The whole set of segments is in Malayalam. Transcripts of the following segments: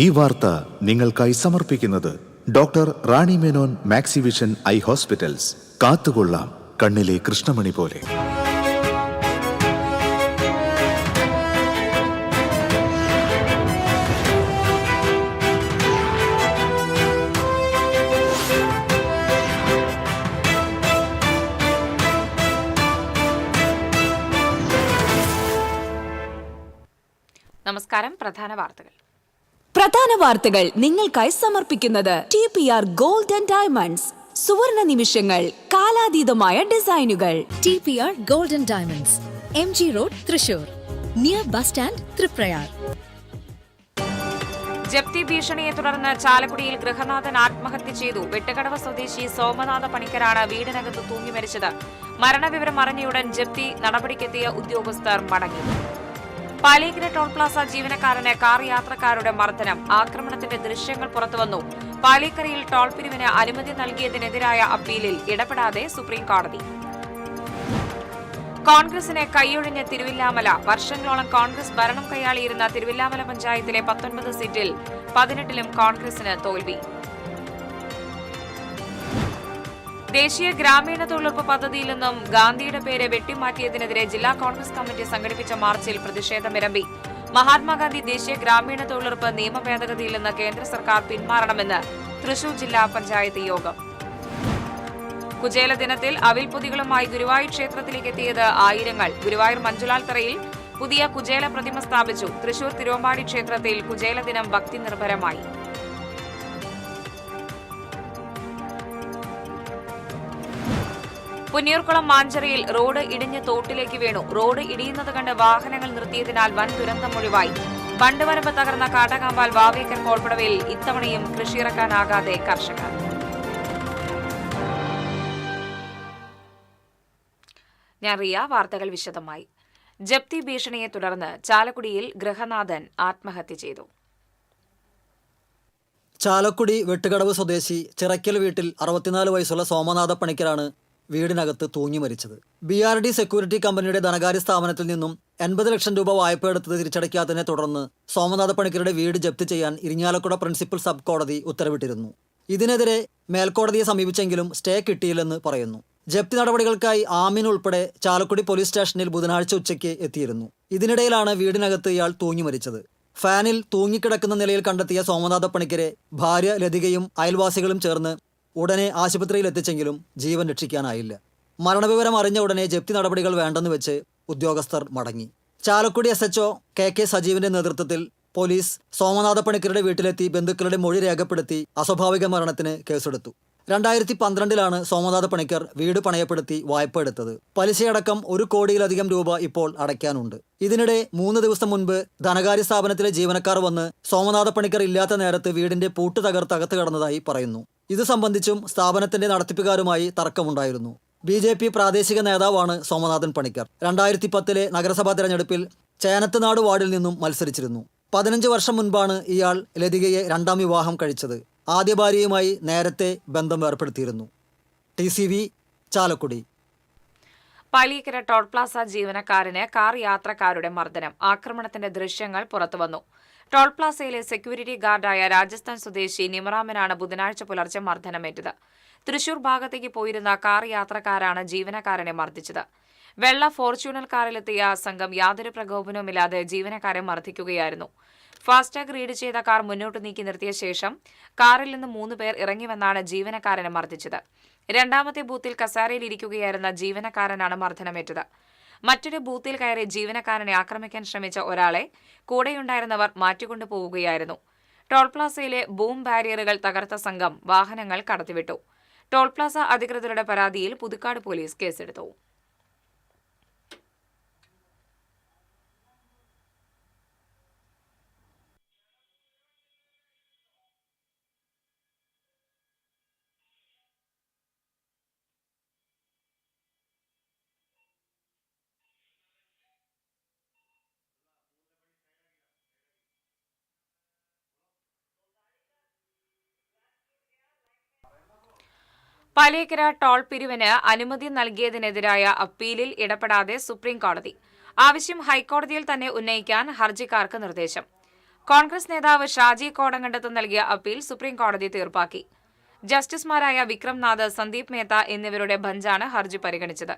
ഈ വാർത്ത നിങ്ങൾക്കായി സമർപ്പിക്കുന്നത് doctor Rani Menon Maxivision I hospitals. കാത്തുകൊള്ളാം കണ്ണിലെ കൃഷ്ണമണി പോലെ. നമസ്കാരം. പ്രധാന വാർത്തകൾ നിങ്ങൾക്കായി സമർപ്പിക്കുന്നത് TPR ഗോൾഡ് ആൻഡ് ഡയമണ്ട്സ്. സുവർണ നിമിഷങ്ങൾ, കാലാതീതമായ ഡിസൈനുകൾ. TPR gold and diamonds, MG road, Thrissur, near bus stand, Triprayar. ജപ്തി ഭീഷണിയെ തുടർന്ന് ചാലക്കുടിയിൽ ഗൃഹനാഥൻ ആത്മഹത്യ ചെയ്തു. വെട്ടുകടവ് സ്വദേശി സോമനാഥ പണിക്കരാണ് വീടിനകത്ത് തൂങ്ങി മരിച്ചത്. മരണവിവരം അറിഞ്ഞയുടൻ ജപ്തി നടപടിക്കെത്തിയ ഉദ്യോഗസ്ഥർ മടങ്ങി. പാലിക്കര ടോൾ പ്ലാസ ജീവനക്കാരന് കാർ യാത്രക്കാരുടെ മർദ്ദനം. ആക്രമണത്തിന്റെ ദൃശ്യങ്ങൾ പുറത്തുവന്നു. പാലിക്കരയിൽ ടോൾ പിരിവിന് അനുമതി നൽകിയതിനെതിരായ അപ്പീലിൽ ഇടപെടാതെ സുപ്രീം കോടതി. കോൺഗ്രസിന് കൈയൊഴിഞ്ഞ തിരുവില്ലാമല. വർഷങ്ങളോളം കോൺഗ്രസ് ഭരണം കൈയാളിയിരുന്ന തിരുവില്ലാമല പഞ്ചായത്തിലെ 19 സീറ്റിൽ 18ലും കോൺഗ്രസിന് തോൽവി. ദേശീയ ഗ്രാമീണ തൊഴിലുറപ്പ് പദ്ധതിയിൽ നിന്നും ഗാന്ധിയുടെ പേര് വെട്ടിമാറ്റിയതിനെതിരെ ജില്ലാ കോൺഗ്രസ് കമ്മിറ്റി സംഘടിപ്പിച്ച മാർച്ചിൽ പ്രതിഷേധമിരമ്പി. മഹാത്മാഗാന്ധി ദേശീയ ഗ്രാമീണ തൊഴിലുറപ്പ് നിയമ ഭേദഗതിയിൽ നിന്ന് കേന്ദ്ര സർക്കാർ പിന്മാറണമെന്ന് തൃശൂർ ജില്ലാ പഞ്ചായത്ത് യോഗം. കുചേല ദിനത്തിൽ അവിൽപ്പൊതികളുമായി ഗുരുവായൂർ ക്ഷേത്രത്തിലേക്ക് എത്തിയത് ആയിരങ്ങൾ. ഗുരുവായൂർ മഞ്ജുലാൽ തറയിൽ പുതിയ കുചേല പ്രതിമ സ്ഥാപിച്ചു. തൃശൂർ തിരുവമ്പാടി ക്ഷേത്രത്തിൽ കുചേല ദിനം ഭക്തി നിർഭരമായി. പുന്നിയൂർക്കുളം മാഞ്ചിറയിൽ റോഡ് ഇടിഞ്ഞ് തോട്ടിലേക്ക് വീണു. റോഡ് ഇടിയുന്നത് കണ്ട് വാഹനങ്ങൾ നിർത്തിയതിനാൽ വൻ ദുരന്തം ഒഴിവായി. ബണ്ട് വരമ്പ് തകർന്ന കാട്ടകാമ്പാൽ വാവേക്കർ കോൾപ്പടവയിൽ ഇത്തവണയും കൃഷിയിറക്കാനാകാതെ കർഷകർ. ഞാൻ റിയ. വാർത്തകൾ വിശദമായി. ജപ്തി ഭീഷണിയെ തുടർന്ന് ചാലക്കുടിയിൽ ഗൃഹനാഥൻ ആത്മഹത്യ ചെയ്തു. ചാലക്കുടി വെട്ടുകടവ് സ്വദേശി ചിറക്കൽ വീട്ടിൽ 64 വയസ്സുള്ള സോമനാഥ പണിക്കരാണ് വീടിനകത്ത് തൂങ്ങി മരിച്ചത്. BRD സെക്യൂരിറ്റി കമ്പനിയുടെ ധനകാര്യ സ്ഥാപനത്തിൽ നിന്നും 80 ലക്ഷം രൂപ വായ്പ എടുത്തത് തിരിച്ചടയ്ക്കാത്തതിനെ തുടർന്ന് സോമനാഥ പണിക്കരുടെ വീട് ജപ്തി ചെയ്യാൻ ഇരിങ്ങാലക്കുട പ്രിൻസിപ്പൽ സബ് കോടതി ഉത്തരവിട്ടിരുന്നു. ഇതിനെതിരെ മേൽക്കോടതിയെ സമീപിച്ചെങ്കിലും സ്റ്റേ കിട്ടിയില്ലെന്ന് പറയുന്നു. ജപ്തി നടപടികൾക്കായി ആമിൻ ഉൾപ്പെടെ ചാലക്കുടി പോലീസ് സ്റ്റേഷനിൽ ബുധനാഴ്ച ഉച്ചയ്ക്ക് എത്തിയിരുന്നു. ഇതിനിടയിലാണ് വീടിനകത്ത് ഇയാൾ തൂങ്ങി മരിച്ചത്. ഫാനിൽ തൂങ്ങിക്കിടക്കുന്ന നിലയിൽ കണ്ടെത്തിയ സോമനാഥ പണിക്കരെ ഭാര്യ ലതികയും അയൽവാസികളും ചേർന്ന് ഉടനെ ആശുപത്രിയിൽ എത്തിച്ചെങ്കിലും ജീവൻ രക്ഷിക്കാനായില്ല. മരണവിവരം അറിഞ്ഞ ഉടനെ ജപ്തി നടപടികൾ വേണ്ടെന്ന് വെച്ച് ഉദ്യോഗസ്ഥർ മടങ്ങി. ചാലക്കുടി SHO KK സജീവിന്റെ നേതൃത്വത്തിൽ പോലീസ് സോമനാഥ പണിക്കരുടെ വീട്ടിലെത്തി ബന്ധുക്കളുടെ മൊഴി രേഖപ്പെടുത്തി അസ്വാഭാവിക മരണത്തിന് കേസെടുത്തു. 2012 സോമനാഥ പണിക്കർ വീട് പണയപ്പെടുത്തി വായ്പ എടുത്തത്. പലിശയടക്കം 1 കോടിയിലധികം രൂപ ഇപ്പോൾ അടയ്ക്കാനുണ്ട്. ഇതിനിടെ 3 ദിവസം മുൻപ് ധനകാര്യ സ്ഥാപനത്തിലെ ജീവനക്കാർ വന്ന് സോമനാഥ പണിക്കർ ഇല്ലാത്ത നേരത്ത് വീടിന്റെ പൂട്ട് തകർത്തകത്ത് കടന്നതായി പറയുന്നു. ഇത് സംബന്ധിച്ചും സ്ഥാപനത്തിന്റെ നടത്തിപ്പുകാരുമായി തർക്കമുണ്ടായിരുന്നു. BJP പ്രാദേശിക നേതാവാണ് സോമനാഥൻ പണിക്കർ. 2010 നഗരസഭാ തെരഞ്ഞെടുപ്പിൽ ചേനത്തുനാട് വാർഡിൽ നിന്നും മത്സരിച്ചിരുന്നു. 15 വർഷം മുൻപാണ് ഇയാൾ ലതികയെ 2ാം വിവാഹം കഴിച്ചത്. ആദ്യ ഭാര്യയുമായി നേരത്തെ ബന്ധം ഏർപ്പെടുത്തിയിരുന്നു. TCV Chalakudy. Paliyekkara toll Plaza ജീവനക്കാരന് കാർ യാത്രക്കാരുടെ മർദ്ദനം. ആക്രമണത്തിന്റെ ദൃശ്യങ്ങൾ പുറത്തുവന്നു. ടോൾ പ്ലാസയിലെ സെക്യൂരിറ്റി ഗാർഡായ രാജസ്ഥാൻ സ്വദേശി നിമറാമനാണ് ബുധനാഴ്ച പുലർച്ചെ മർദ്ദനമേറ്റത്. തൃശൂർ ഭാഗത്തേക്ക് പോയിരുന്ന കാർ യാത്രക്കാരാണ് ജീവനക്കാരനെ മർദ്ദിച്ചത്. വെള്ള ഫോർച്യൂണർ കാറിലെത്തിയ സംഘം യാതൊരു പ്രകോപനവുമില്ലാതെ ജീവനക്കാരെ മർദ്ദിക്കുകയായിരുന്നു. ഫാസ്ടാഗ് റീഡ് ചെയ്ത കാർ മുന്നോട്ട് നീക്കി നിർത്തിയ ശേഷം കാറിൽ നിന്ന് 3 പേർ ഇറങ്ങിവന്നാണ് ജീവനക്കാരനെ മർദ്ദിച്ചത്. 2ാമത്തെ ബൂത്തിൽ കസാരയിൽ ഇരിക്കുകയായിരുന്ന ജീവനക്കാരനാണ് മർദ്ദനമേറ്റത്. മറ്റൊരു ബൂത്തിൽ കയറി ജീവനക്കാരനെ ആക്രമിക്കാൻ ശ്രമിച്ച ഒരാളെ കൂടെയുണ്ടായിരുന്നവർ മാറ്റിക്കൊണ്ടുപോവുകയായിരുന്നു. ടോൾ പ്ലാസയിലെ ബൂം ബാരിയറുകൾ തകർത്ത സംഘം വാഹനങ്ങൾ കടത്തിവിട്ടു. ടോൾ പ്ലാസ അധികൃതരുടെ പരാതിയിൽ പുതുക്കാട് പോലീസ് കേസെടുത്തു. പാലിയേക്കര ടോൾ പിരിവിന് അനുമതി നൽകിയതിനെതിരായ അപ്പീലിൽ ഇടപെടാതെ സുപ്രീം കോടതി. ആവശ്യം ഹൈക്കോടതിയിൽ തന്നെ ഉന്നയിക്കാൻ ഹർജിക്കാർക്ക് നിർദ്ദേശം. കോൺഗ്രസ് നേതാവ് ഷാജി കോടങ്കണ്ടത്ത് നൽകിയ അപ്പീൽ സുപ്രീം കോടതി തീർപ്പാക്കി. ജസ്റ്റിസുമാരായ വിക്രം നാഥ്, സന്ദീപ് മേത്ത എന്നിവരുടെ ബെഞ്ചാണ് ഹർജി പരിഗണിച്ചത്.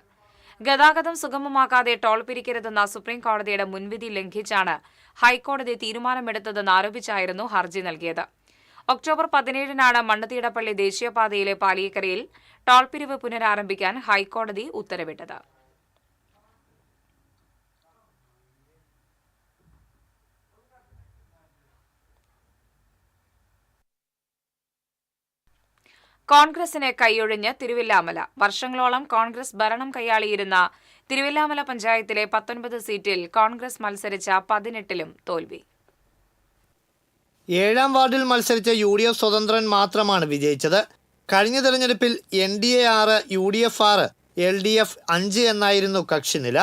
ഗതാഗതം സുഗമമാക്കാതെ ടോൾ പിരിക്കരുതെന്ന സുപ്രീം കോടതിയുടെ മുൻവിധി ലംഘിച്ചാണ് ഹൈക്കോടതി തീരുമാനമെടുത്തതെന്ന് ആരോപിച്ചായിരുന്നു ഹർജി നൽകിയത്. ഒക്ടോബർ 17-നാണ് മണ്ണുതീടപ്പള്ളി ദേശീയപാതയിലെ പാലിയേക്കരയിൽ ടോൾ പിരിവ് പുനരാരംഭിക്കാൻ ഹൈക്കോടതി ഉത്തരവിട്ടത്. കോൺഗ്രസിന് കൈയൊഴിഞ്ഞ് തിരുവില്ലാമല. വർഷങ്ങളോളം കോൺഗ്രസ് ഭരണം കൈയാളിയിരുന്ന തിരുവില്ലാമല പഞ്ചായത്തിലെ 19 സീറ്റിൽ കോൺഗ്രസ് മത്സരിച്ച 18-ലും തോൽവി. 7-ാം വാർഡിൽ മത്സരിച്ച UDF സ്വതന്ത്രൻ മാത്രമാണ് വിജയിച്ചത്. കഴിഞ്ഞ തെരഞ്ഞെടുപ്പിൽ NDA 6, UDF 6, LDF 5 എന്നായിരുന്നു കക്ഷിനില.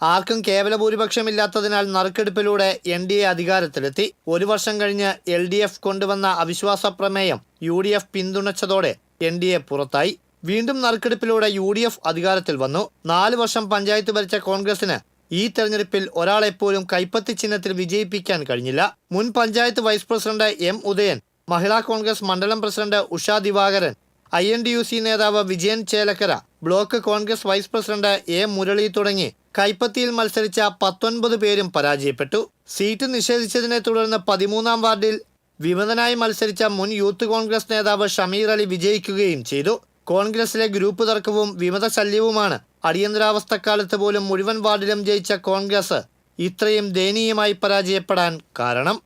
ആർക്കും കേവല ഭൂരിപക്ഷമില്ലാത്തതിനാൽ നറുക്കെടുപ്പിലൂടെ NDA അധികാരത്തിലെത്തി. ഒരു വർഷം കഴിഞ്ഞ് LDF കൊണ്ടുവന്ന അവിശ്വാസ പ്രമേയം UDF പിന്തുണച്ചതോടെ NDA പുറത്തായി. വീണ്ടും നറുക്കെടുപ്പിലൂടെ UDF അധികാരത്തിൽ വന്നു. 4 വർഷം പഞ്ചായത്ത് ഭരിച്ച കോൺഗ്രസിന് ഈ തെരഞ്ഞെടുപ്പിൽ ഒരാളെപ്പോലും കൈപ്പത്തി ചിഹ്നത്തിൽ വിജയിപ്പിക്കാൻ കഴിഞ്ഞില്ല. മുൻ panchayat vice president M. Udayan, Mahila Congress മണ്ഡലം പ്രസിഡന്റ് ഉഷ ദിവാകരൻ, INDUC നേതാവ് Vijayan Chelakkara, block Congress vice president A. Murali തുടങ്ങി കൈപ്പത്തിയിൽ മത്സരിച്ച 19 പേരും പരാജയപ്പെട്ടു. സീറ്റ് നിഷേധിച്ചതിനെ തുടർന്ന് 13-ാം വാർഡിൽ വിമതനായി മത്സരിച്ച മുൻ യൂത്ത് കോൺഗ്രസ് നേതാവ് ഷമീർ അലി വിജയിക്കുകയും ചെയ്തു. കോൺഗ്രസിലെ ഗ്രൂപ്പ് തർക്കവും വിമത ശല്യവുമാണ് അടിയന്തരാവസ്ഥക്കാലത്ത് പോലും മുഴുവൻ വാർഡിലും ജയിച്ച കോൺഗ്രസ് ഇത്രയും ദയനീയമായി പരാജയപ്പെടാൻ കാരണം.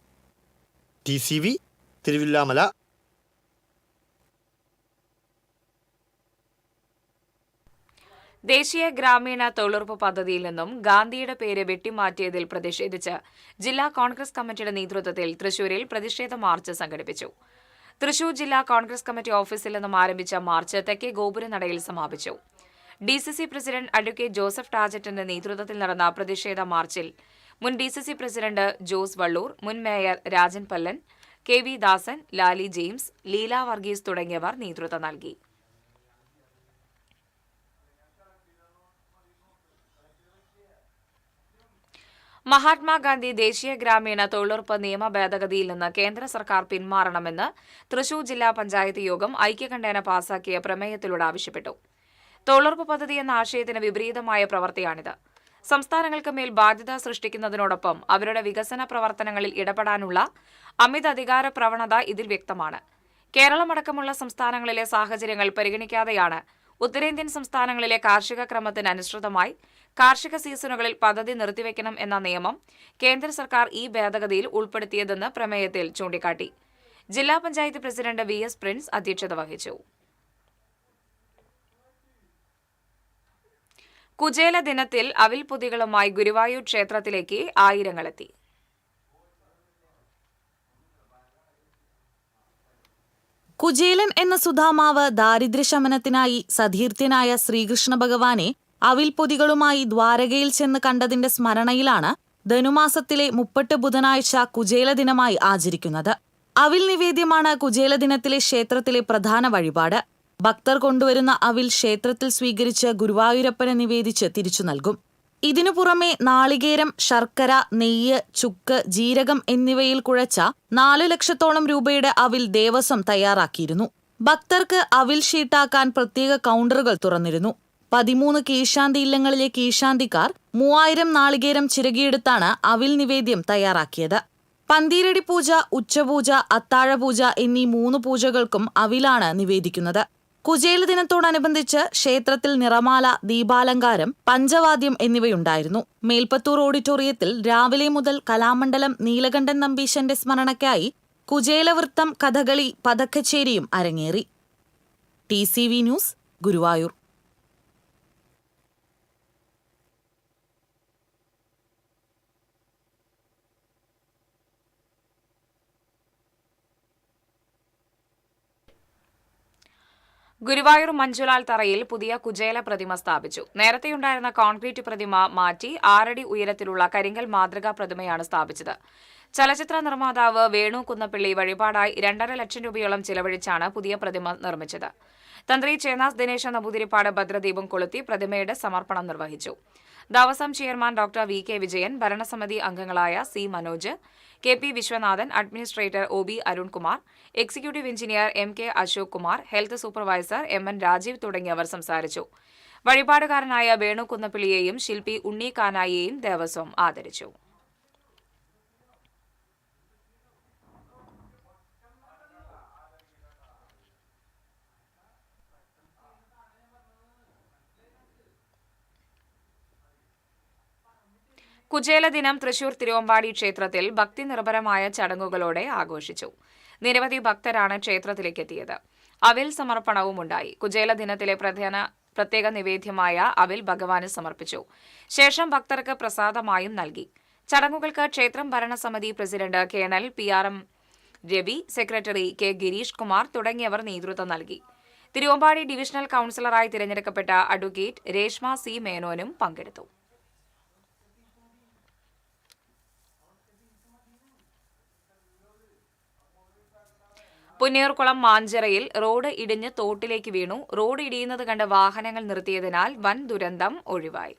TCV തിരുവില്ലാമല. ദേശീയ ഗ്രാമീണ തൊഴിലുറപ്പ് പദ്ധതിയിൽ നിന്നും ഗാന്ധിയുടെ പേര് വെട്ടിമാറ്റിയതിൽ പ്രതിഷേധിച്ച് ജില്ലാ കോൺഗ്രസ് കമ്മിറ്റിയുടെ നേതൃത്വത്തിൽ തൃശൂരിൽ പ്രതിഷേധ മാർച്ച് സംഘടിപ്പിച്ചു. തൃശൂർ ജില്ലാ കോൺഗ്രസ് കമ്മിറ്റി ഓഫീസിൽ നിന്നും ആരംഭിച്ച മാർച്ച് തെക്കേ ഗോപുരനടയിൽ സമാപിച്ചു. DCC പ്രസിഡന്റ് അഡ്വക്കേറ്റ് ജോസഫ് ടാജറ്റിന്റെ നേതൃത്വത്തിൽ നടന്ന പ്രതിഷേധ മാർച്ചിൽ മുൻ DCC പ്രസിഡന്റ് ജോസ് വള്ളൂർ, മുൻ മേയർ രാജൻ പല്ലൻ, KV ദാസൻ, ലാലി ജെയിംസ്, ലീല വർഗീസ് തുടങ്ങിയവർ നേതൃത്വം നൽകി. മഹാത്മാഗാന്ധി ദേശീയ ഗ്രാമീണ തൊഴിലുറപ്പ് നിയമ ഭേദഗതിയിൽ നിന്ന് കേന്ദ്ര സർക്കാർ പിന്മാറണമെന്ന് തൃശൂർ ജില്ലാ പഞ്ചായത്ത് യോഗം ഐക്യകണ്ഠേന പാസാക്കിയ പ്രമേയത്തിലൂടെ ആവശ്യപ്പെട്ടു. തൊഴിലുറപ്പ് പദ്ധതി എന്ന ആശയത്തിന് വിപരീതമായ പ്രവൃത്തിയാണിത്. സംസ്ഥാനങ്ങൾക്ക് മേൽ ബാധ്യത സൃഷ്ടിക്കുന്നതിനോടൊപ്പം അവരുടെ വികസന പ്രവർത്തനങ്ങളിൽ ഇടപെടാനുള്ള അമിത അധികാര പ്രവണത ഇതിൽ വ്യക്തമാണ്. കേരളമടക്കമുള്ള സംസ്ഥാനങ്ങളിലെ സാഹചര്യങ്ങൾ പരിഗണിക്കാതെയാണ് ഉത്തരേന്ത്യൻ സംസ്ഥാനങ്ങളിലെ കാർഷിക ക്രമത്തിന് അനുസൃതമായി കാർഷിക സീസണുകളിൽ പദ്ധതി നിർത്തിവെക്കണം എന്ന നിയമം കേന്ദ്ര സർക്കാർ ഈ ഭേദഗതിയിൽ ഉൾപ്പെടുത്തിയതെന്ന് പ്രമേയത്തിൽ ചൂണ്ടിക്കാട്ടി. ജില്ലാ പഞ്ചായത്ത് പ്രസിഡന്റ് VS പ്രിൻസ് അധ്യക്ഷത വഹിച്ചു. കുചേല ദിനത്തിൽ അവിൽപൊതികളുമായി ഗുരുവായൂർ ക്ഷേത്രത്തിലേക്ക് ആയിരങ്ങളെത്തി. കുചേലൻ എന്ന സുധാമാവ് ദാരിദ്ര്യശമനത്തിനായി സതീർത്ഥ്യനായ ശ്രീകൃഷ്ണ ഭഗവാനെ അവിൽപൊതികളുമായി ദ്വാരകയിൽ ചെന്ന് കണ്ടതിന്റെ സ്മരണയിലാണ് ധനുമാസത്തിലെ 30 ബുധനാഴ്ച കുചേല ദിനമായി ആചരിക്കുന്നത്. അവിൽ നിവേദ്യമാണ് കുചേല ദിനത്തിലെ ക്ഷേത്രത്തിലെ പ്രധാന വഴിപാട്. ഭക്തർ കൊണ്ടുവരുന്ന അവിൽ ക്ഷേത്രത്തിൽ സ്വീകരിച്ച് ഗുരുവായൂരപ്പന് നിവേദിച്ച് തിരിച്ചു നൽകും. ഇതിനു പുറമെ നാളികേരം, ശർക്കര, നെയ്യ്, ചുക്ക്, ജീരകം എന്നിവയിൽ കുഴച്ച 4 ലക്ഷത്തോളം രൂപയുടെ അവിൽ ദേവസ്വം തയ്യാറാക്കിയിരുന്നു. ഭക്തർക്ക് അവിൽ ഷീട്ടാക്കാൻ പ്രത്യേക കൗണ്ടറുകൾ തുറന്നിരുന്നു. 13 കീഴ്ശാന്തി ഇല്ലങ്ങളിലെ കീഴ്ശാന്തിക്കാർ 3000 നാളികേരം ചിരകിയെടുത്താണ് അവിൽ നിവേദ്യം തയ്യാറാക്കിയത്. പന്തീരടി പൂജ, ഉച്ചപൂജ, അത്താഴപൂജ എന്നീ 3 പൂജകൾക്കും അവിലാണ് നിവേദിക്കുന്നത്. കുചേല ദിനത്തോടനുബന്ധിച്ച് ക്ഷേത്രത്തിൽ നിറമാല, ദീപാലങ്കാരം, പഞ്ചവാദ്യം എന്നിവയുണ്ടായിരുന്നു. മേൽപ്പത്തൂർ ഓഡിറ്റോറിയത്തിൽ രാവിലെ മുതൽ കലാമണ്ഡലം നീലകണ്ഠൻ നമ്പീശന്റെ സ്മരണയ്ക്കായി കുചേലവൃത്തം, കഥകളി, പദക്കച്ചേരിയും അരങ്ങേറി. TCV news, Guruvayur. ഗുരുവായൂർ മഞ്ജുലാൽ തറയിൽ പുതിയ കുചേല പ്രതിമ സ്ഥാപിച്ചു. നേരത്തെയുണ്ടായിരുന്ന കോൺക്രീറ്റ് പ്രതിമ മാറ്റി 6 അടി ഉയരത്തിലുള്ള കരിങ്കൽ മാതൃകാ പ്രതിമയാണ് സ്ഥാപിച്ചത്. ചലച്ചിത്ര നിർമ്മാതാവ് വേണു കുന്നപ്പിള്ളി വഴിപാടായി 2.5 ലക്ഷം രൂപയോളം ചിലവഴിച്ചാണ് പുതിയ പ്രതിമ നിർമ്മിച്ചത്. തന്ത്രി ചേനാസ് ദിനേശ നമ്പൂതിരിപ്പാട് ഭദ്രദീപം കൊളുത്തി പ്രതിമയുടെ സമർപ്പണം നിർവഹിച്ചു. Devaswom chairman doctor VK Vijayan, ഭരണസമിതി അംഗങ്ങളായ C Manoj, K P. Viswanathan, administrator O B. Arunkumar, executive engineer M K. Ashok Kumar, health supervisor M N. Rajeev തുടങ്ങിയവർ സംസാരിച്ചു. വഴിപാടുകാരനായ വേണു കുന്നപ്പിള്ളിയെയും ശില്പി ഉണ്ണി കാനായിയെയും ദേവസ്വം ആദരിച്ചു. കുചേല ദിനം തൃശൂർ തിരുവമ്പാടി ക്ഷേത്രത്തിൽ ഭക്തിനിർഭരമായ ചടങ്ങുകളോടെ ആഘോഷിച്ചു. നിരവധി ഭക്തരാണ് ക്ഷേത്രത്തിലേക്ക് എത്തിയത്. അവിൽ സമർപ്പണവും ഉണ്ടായി. കുചേല ദിനത്തിലെ പ്രത്യേക നിവേദ്യമായ അവിൽ ഭഗവാന് സമർപ്പിച്ചു. ശേഷം ഭക്തർക്ക് പ്രസാദമായും നൽകി. ചടങ്ങുകൾക്ക് ക്ഷേത്രം ഭരണസമിതി president colonel P R M. Ravi, secretary K. Girish Kumar തുടങ്ങിയവർ നേതൃത്വം നൽകി. തിരുവമ്പാടി ഡിവിഷണൽ കൌൺസിലറായി തിരഞ്ഞെടുക്കപ്പെട്ട അഡ്വക്കേറ്റ് രേഷ്മ സി. മേനോനും പങ്കെടുത്തു. പുന്നയൂർകുളം മാഞ്ചിറയിൽ റോഡ് ഇടിഞ്ഞ് തോട്ടിലേക്ക് വീണു. റോഡ് ഇടിയുന്നത് കണ്ട് വാഹനങ്ങൾ നിർത്തിയതിനാൽ വൻ ദുരന്തം ഒഴിവായി.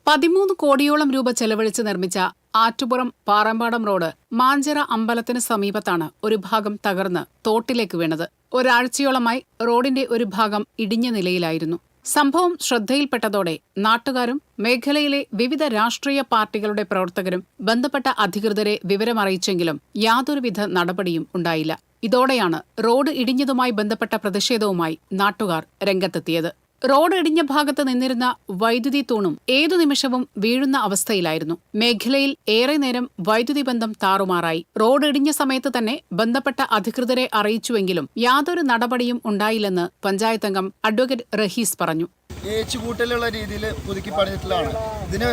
13 കോടിയോളം രൂപ ചെലവഴിച്ച് നിർമ്മിച്ച ആറ്റുപുറം പാറമ്പാടം റോഡ് മാഞ്ചിറ അമ്പലത്തിന് സമീപത്താണ് ഒരു ഭാഗം തകർന്ന് തോട്ടിലേക്ക് വീണത്. ഒരാഴ്ചയോളമായി റോഡിന്റെ ഒരു ഭാഗം ഇടിഞ്ഞ നിലയിലായിരുന്നു. സംഭവം ശ്രദ്ധയിൽപ്പെട്ടതോടെ നാട്ടുകാരും മേഖലയിലെ വിവിധ രാഷ്ട്രീയ പാർട്ടികളുടെ പ്രവർത്തകരും ബന്ധപ്പെട്ട അധികൃതരെ വിവരമറിയിച്ചെങ്കിലും യാതൊരുവിധ നടപടിയും ഉണ്ടായില്ല. ഇതോടെയാണ് റോഡ് ഇടിഞ്ഞതുമായി ബന്ധപ്പെട്ട പ്രതിഷേധവുമായി നാട്ടുകാർ രംഗത്തെത്തിയത്. റോഡ് ഇടിഞ്ഞ ഭാഗത്ത് നിന്നിരുന്ന വൈദ്യുതി തൂണും ഏതു നിമിഷവും വീഴുന്ന അവസ്ഥയിലായിരുന്നു. മേഖലയിൽ ഏറെ നേരം വൈദ്യുതി ബന്ധം താറുമാറായി. റോഡ് ഇടിഞ്ഞ സമയത്ത് തന്നെ ബന്ധപ്പെട്ട അധികൃതരെ അറിയിച്ചുവെങ്കിലും യാതൊരു നടപടിയും ഉണ്ടായില്ലെന്ന് പഞ്ചായത്ത് അംഗം അഡ്വക്കേറ്റ് റഹീസ് പറഞ്ഞു. ഏച്ചുകൂട്ടലുള്ള രീതിയിൽ പുതുക്കി പണിതിട്ടുള്ളതാണ്. ഇതിന്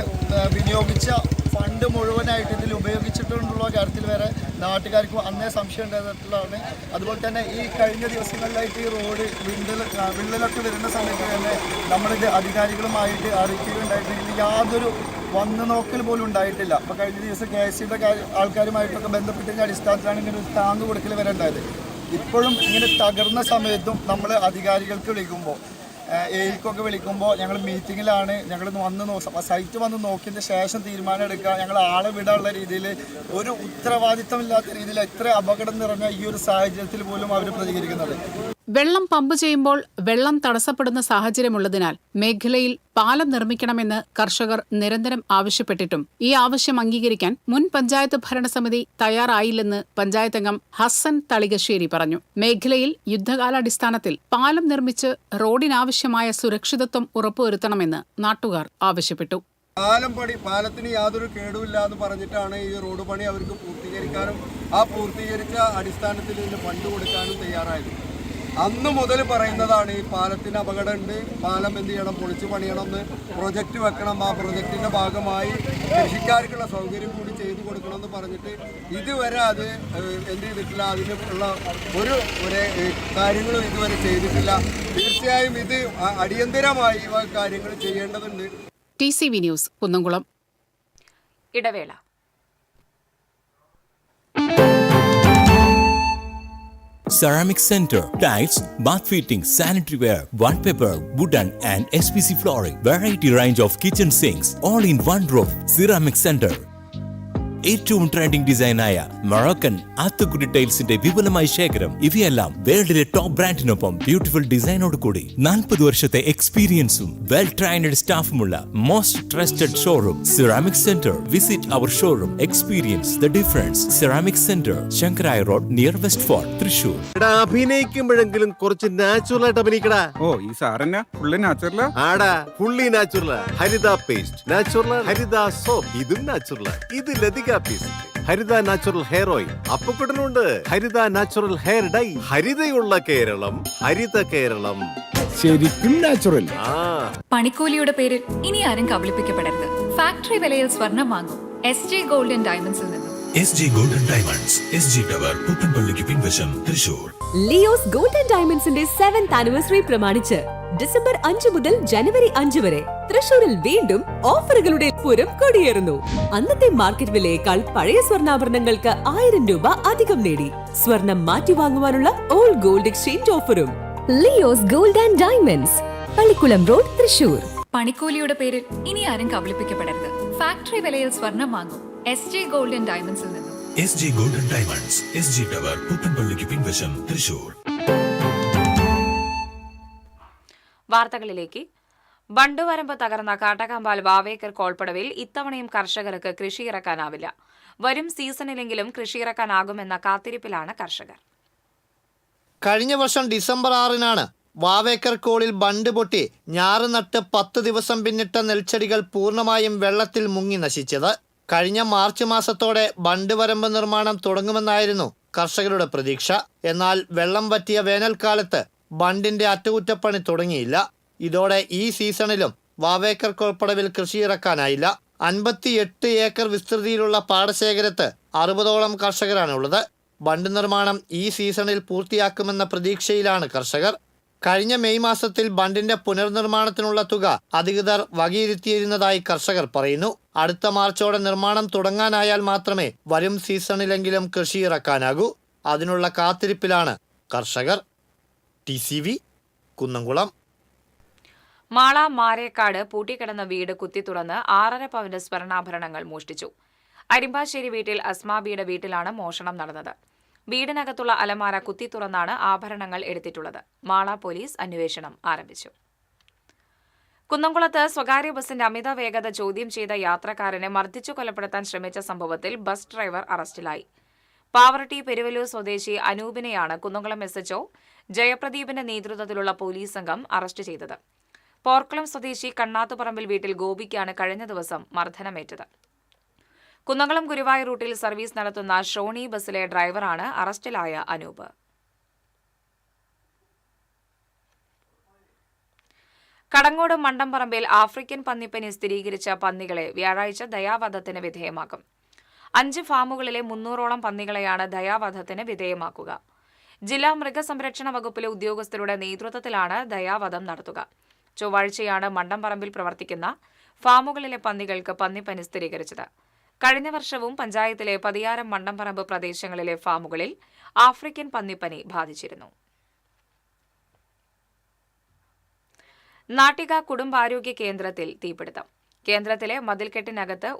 വിനിയോഗിച്ച ഫണ്ട് മുഴുവനായിട്ട് ഇതിൽ ഉപയോഗിച്ചിട്ടുള്ള കാര്യത്തിൽ വരെ നാട്ടുകാർക്ക് അന്നേ സംശയം ഉണ്ടായിട്ടുള്ളതാണ്. അതുപോലെ തന്നെ ഈ കഴിഞ്ഞ ദിവസങ്ങളിലായിട്ട് ഈ റോഡ് വിള്ളലൊക്കെ വരുന്ന സമയത്ത് തന്നെ നമ്മളിത് അധികാരികളുമായിട്ട് അറിയിക്കുകയുണ്ടായിട്ടില്ല. യാതൊരു വന്നു നോക്കൽ പോലും ഉണ്ടായിട്ടില്ല. അപ്പോൾ കഴിഞ്ഞ ദിവസം KSCയുടെ ആൾക്കാരുമായിട്ടൊക്കെ ബന്ധപ്പെട്ടതിൻ്റെ അടിസ്ഥാനത്തിലാണ് ഇങ്ങനെ ഒരു താങ്ങ് കൊടുക്കൽ വരെ ഉണ്ടായത്. ഇപ്പോഴും ഇങ്ങനെ തകർന്ന സമയത്തും നമ്മൾ അധികാരികൾക്ക് വിളിക്കുമ്പോൾ എയിൽക്കൊക്കെ വിളിക്കുമ്പോൾ ഞങ്ങൾ മീറ്റിങ്ങിലാണ്, ഞങ്ങൾ സൈറ്റ് വന്ന് നോക്കിയതിന് ശേഷം തീരുമാനം എടുക്കുക, ഞങ്ങൾ ആളെ വിടാനുള്ള രീതിയിൽ ഒരു ഉത്തരവാദിത്തമില്ലാത്ത രീതിയിൽ എത്ര അപകടം നിറഞ്ഞ ഈ ഒരു സാഹചര്യത്തിൽ പോലും അവർ പ്രതികരിക്കുന്നത്. വെള്ളം പമ്പ് ചെയ്യുമ്പോൾ വെള്ളം തടസ്സപ്പെടുന്ന സാഹചര്യമുള്ളതിനാൽ മേഖലയിൽ പാലം നിർമ്മിക്കണമെന്ന് കർഷകർ നിരന്തരം ആവശ്യപ്പെട്ടിട്ടും ഈ ആവശ്യം അംഗീകരിക്കാൻ മുൻ പഞ്ചായത്ത് ഭരണസമിതി തയ്യാറായില്ലെന്ന് പഞ്ചായത്ത് അംഗം ഹസൻ തളികശ്ശേരി പറഞ്ഞു. മേഖലയിൽ യുദ്ധകാലാടിസ്ഥാനത്തിൽ പാലം നിർമ്മിച്ച് റോഡിനാവശ്യമായ സുരക്ഷിതത്വം ഉറപ്പുവരുത്തണമെന്ന് നാട്ടുകാർ ആവശ്യപ്പെട്ടു. പാലത്തിന് യാതൊരു കേടുമില്ല എന്ന് പറഞ്ഞിട്ടാണ് ഈ റോഡ് പണി അവർക്ക് പൂർത്തീകരിക്കാനും ആ പൂർത്തീകരിച്ച അടിസ്ഥാനത്തിൽ ഇതിന് ഫണ്ട് കൊടുക്കാനും തയ്യാറായത്. അന്ന് മുതൽ പറയുന്നതാണ് ഈ പാലത്തിന് അപകടമുണ്ട്, പാലം എന്ത് ചെയ്യണം, പൊളിച്ചു പണിയണമെന്ന് പ്രൊജക്റ്റ് വെക്കണം, ആ പ്രൊജക്റ്റിൻ്റെ ഭാഗമായി കൃഷിക്കാർക്കുള്ള സൗകര്യം കൂടി ചെയ്തു കൊടുക്കണമെന്ന് പറഞ്ഞിട്ട് ഇതുവരെ അത് എന്ത് ചെയ്തിട്ടില്ല. അതിനുള്ള ഒരു കാര്യങ്ങളും ഇതുവരെ ചെയ്തിട്ടില്ല. തീർച്ചയായും ഇത് അടിയന്തരമായി കാര്യങ്ങൾ ചെയ്യേണ്ടതുണ്ട്. TCV news Kunnamkulam. ഇടവേള. Ceramic Center, tiles, bath fittings, sanitary ware, wallpaper, wooden and SPC flooring, variety range of kitchen sinks, all in one roof. Ceramic Center. ഏറ്റവും ട്രെൻഡിംഗ് ഡിസൈനായ മൊറോക്കൻ ആത്തുകുടി ടൈൽസിന്റെ വിപുലമായ ശേഖരം. ഇവയെല്ലാം വേൾഡിലെ ടോപ്പ് ബ്രാൻഡിനൊപ്പം ബ്യൂട്ടിഫുൾ ഡിസൈനോട് കൂടി 40 വർഷത്തെ എക്സ്പീരിയൻസും വെൽ ട്രെയിൻഡ് സ്റ്റാഫുമുള്ള most trusted showroom ceramic centre. Visit our showroom, experience the difference. Ceramic centre, Shankaraiya road, near west fort, Thrissur. അഭിനയിക്കുമ്പോഴെങ്കിലും കുറച്ച് നാച്ചുറൽ ആയിട്ട് അഭിനയിക്കടാ. ഓ, ഈ സാറന്നെ ഫുള്ളി നാച്ചുറലാ? ആടാ, ഫുള്ളി നാച്ചുറലാ. ഹരിത പേസ്റ്റ് നാച്ചുറൽ, ഹരിത സോപ്പ് ഇതും നാച്ചുറൽ. ഇത് ലതിക പേസ്റ്റ്, ഹരിത നാച്ചുറൽ ഹെയർ ഓയിൽ, അപ്പക്കുട്ടനുണ്ട് ഹരിത natural hair dye. ഹരിതയുള്ള Keralam, Haritha Keralam, ശരിക്കും നാച്ചുറൽ. പണിക്കൂലിയുടെ പേരിൽ ഇനി ആരും കബളിപ്പിക്കപ്പെടരുത്. ഫാക്ടറി വിലയിൽ സ്വർണം വാങ്ങും SG ഗോൾഡ് ആൻഡ് ഡയമണ്ട്സിൽ നിന്നും. SG gold and diamonds, SG tower, പുത്തൻപള്ളിക്ക് പിൻവശം, തൃശൂർ. ലിയോസ് ഗോൾഡ് ആൻഡ് ഡയമണ്ട്സിന്റെ 7th ആനിവേഴ്സറി പ്രമാണിച്ച് ഡിസംബർ 5 മുതൽ ജനുവരി 5 വരെ തൃശൂരിൽ വീണ്ടും ഓഫറുകളുടെ പൂരം കൊടിയേറുന്നു. അന്നത്തെ മാർക്കറ്റ് വിലയേക്കാൾ പഴയ സ്വർണ്ണാഭരണങ്ങൾക്ക് 1000 രൂപ അധികം നേടി സ്വർണം മാറ്റി വാങ്ങുവാനുള്ള ഓൾഡ് ഗോൾഡ് എക്സ്ചേഞ്ച് ഓഫറും. Leo's gold and diamonds, Pallikkulam road, Thrissur. പണിക്കൂലിയുടെ പേരിൽ ഇനി ആരും കബളിപ്പിക്കപ്പെടരുത്. ഫാക്ടറി വിലയിൽ സ്വർണം വാങ്ങും SJ ഗോൾഡൻ ഡയമണ്ട്സിൽ നിന്നും. SJ golden diamonds, SG tower, പുത്തൻപള്ളിക്ക് പിൻവശം, തൃശൂർ. വാർത്തകളിലേക്ക്. ബണ്ടുവരമ്പ് തകർന്ന കാട്ടകമ്പാൽ വാവേക്കർ കോൾപ്പടവിൽ ഇത്തവണയും കർഷകർക്ക് കൃഷിയിറക്കാനാവില്ല. വരും സീസണിലെങ്കിലും കൃഷിയിറക്കാനാകുമെന്ന കാത്തിരിപ്പിലാണ് കർഷകർ. കഴിഞ്ഞ വർഷം ഡിസംബർ 6-നാണ് വാവേക്കർ കോളിൽ ബണ്ട് പൊട്ടി ഞാറ് നട്ട് 10 ദിവസം പിന്നിട്ട നെൽച്ചെടികൾ പൂർണ്ണമായും വെള്ളത്തിൽ മുങ്ങി നശിച്ചത്. കഴിഞ്ഞ മാർച്ച് മാസത്തോടെ ബണ്ട് വരമ്പ് നിർമ്മാണം തുടങ്ങുമെന്നായിരുന്നു കർഷകരുടെ പ്രതീക്ഷ. എന്നാൽ വെള്ളം വറ്റിയ വേനൽക്കാലത്ത് ബണ്ടിന്റെ അറ്റകുറ്റപ്പണി തുടങ്ങിയില്ല. ഇതോടെ ഈ സീസണിലും വാവേക്കർ കോൾപ്പടവിൽ കൃഷിയിറക്കാനായില്ല. 58 ഏക്കർ വിസ്തൃതിയിലുള്ള പാടശേഖരത്ത് 60ഓളം കർഷകരാണുള്ളത്. ബണ്ട് നിർമ്മാണം ഈ സീസണിൽ പൂർത്തിയാക്കുമെന്ന പ്രതീക്ഷയിലാണ് കർഷകർ. കഴിഞ്ഞ മെയ് മാസത്തിൽ ബണ്ടിന്റെ പുനർനിർമ്മാണത്തിനുള്ള തുക അധികൃതർ വകയിരുത്തിയിരുന്നതായി കർഷകർ പറയുന്നു. അടുത്ത മാർച്ചോടെ നിർമ്മാണം തുടങ്ങാനായാൽ മാത്രമേ വരും സീസണിലെങ്കിലും കൃഷിയിറക്കാനാകൂ. അതിനുള്ള കാത്തിരിപ്പിലാണ് കർഷകർ. TCV കുന്നംകുളം. മാള മാരേക്കാട് പൂട്ടിക്കിടന്ന വീട് കുത്തി തുറന്ന് 6.5 പവന്റെ സ്വർണ്ണാഭരണങ്ങൾ മോഷ്ടിച്ചു. അരിമ്പാശ്ശേരി വീട്ടിൽ അസ്മാബിയുടെ വീട്ടിലാണ് മോഷണം നടന്നത്. വീടിനകത്തുള്ള അലമാര കുത്തി തുറന്നാണ് ആഭരണങ്ങൾ എടുത്തിട്ടുള്ളത്. മാള പോലീസ് അന്വേഷണം ആരംഭിച്ചു. കുന്നംകുളത്ത് സ്വകാര്യ ബസിന്റെ അമിത വേഗത ചോദ്യം ചെയ്ത യാത്രക്കാരനെ മർദ്ദിച്ചു കൊലപ്പെടുത്താൻ ശ്രമിച്ച സംഭവത്തിൽ ബസ് ഡ്രൈവർ അറസ്റ്റിലായി. പാവറട്ടി പെരുവല്ലൂർ സ്വദേശി അനൂപിനെയാണ് കുന്നംകുളം SHO ജയപ്രദീപിന്റെ നേതൃത്വത്തിലുള്ള പോലീസ് സംഘം അറസ്റ്റ് ചെയ്തത്. പോർക്കുളം സ്വദേശി കണ്ണാത്തുപറമ്പിൽ വീട്ടിൽ ഗോപിക്കാണ് കഴിഞ്ഞ ദിവസം മർദ്ദനമേറ്റത്. കുന്നംകുളം ഗുരുവായൂർ റൂട്ടിൽ സർവീസ് നടത്തുന്ന ഷോണി ബസ്സിലെ ഡ്രൈവറാണ് അറസ്റ്റിലായ അനൂപ്. കടങ്ങോട് മണ്ടംപറമ്പിൽ ആഫ്രിക്കൻ പന്നിപ്പനി സ്ഥിരീകരിച്ച പന്നികളെ വ്യാഴാഴ്ച ദയാവധത്തിന് വിധേയമാക്കും. 5 ഫാമുകളിലെ 300ഓളം പന്നികളെയാണ് ദയാവധത്തിന് വിധേയമാക്കുക. ജില്ലാ മൃഗസംരക്ഷണ വകുപ്പിലെ ഉദ്യോഗസ്ഥരുടെ നേതൃത്വത്തിലാണ് ദയാവധം നടത്തുക. ചൊവ്വാഴ്ചയാണ് മണ്ടംപറമ്പിൽ പ്രവർത്തിക്കുന്ന ഫാമുകളിലെ പന്നികൾക്ക് പന്നിപ്പനി സ്ഥിരീകരിച്ചത്. കഴിഞ്ഞ വർഷവും പഞ്ചായത്തിലെ പതിയാരം മണ്ടംപറമ്പ് പ്രദേശങ്ങളിലെ ഫാമുകളിൽ ആഫ്രിക്കൻ പന്നിപ്പനി ബാധിച്ചിരുന്നു. നാട്ടിക കുടുംബാരോഗ്യ കേന്ദ്രത്തിൽ തീപിടുത്തം. കേന്ദ്രത്തിലെ മതിൽക്കെട്ടിനകത്ത്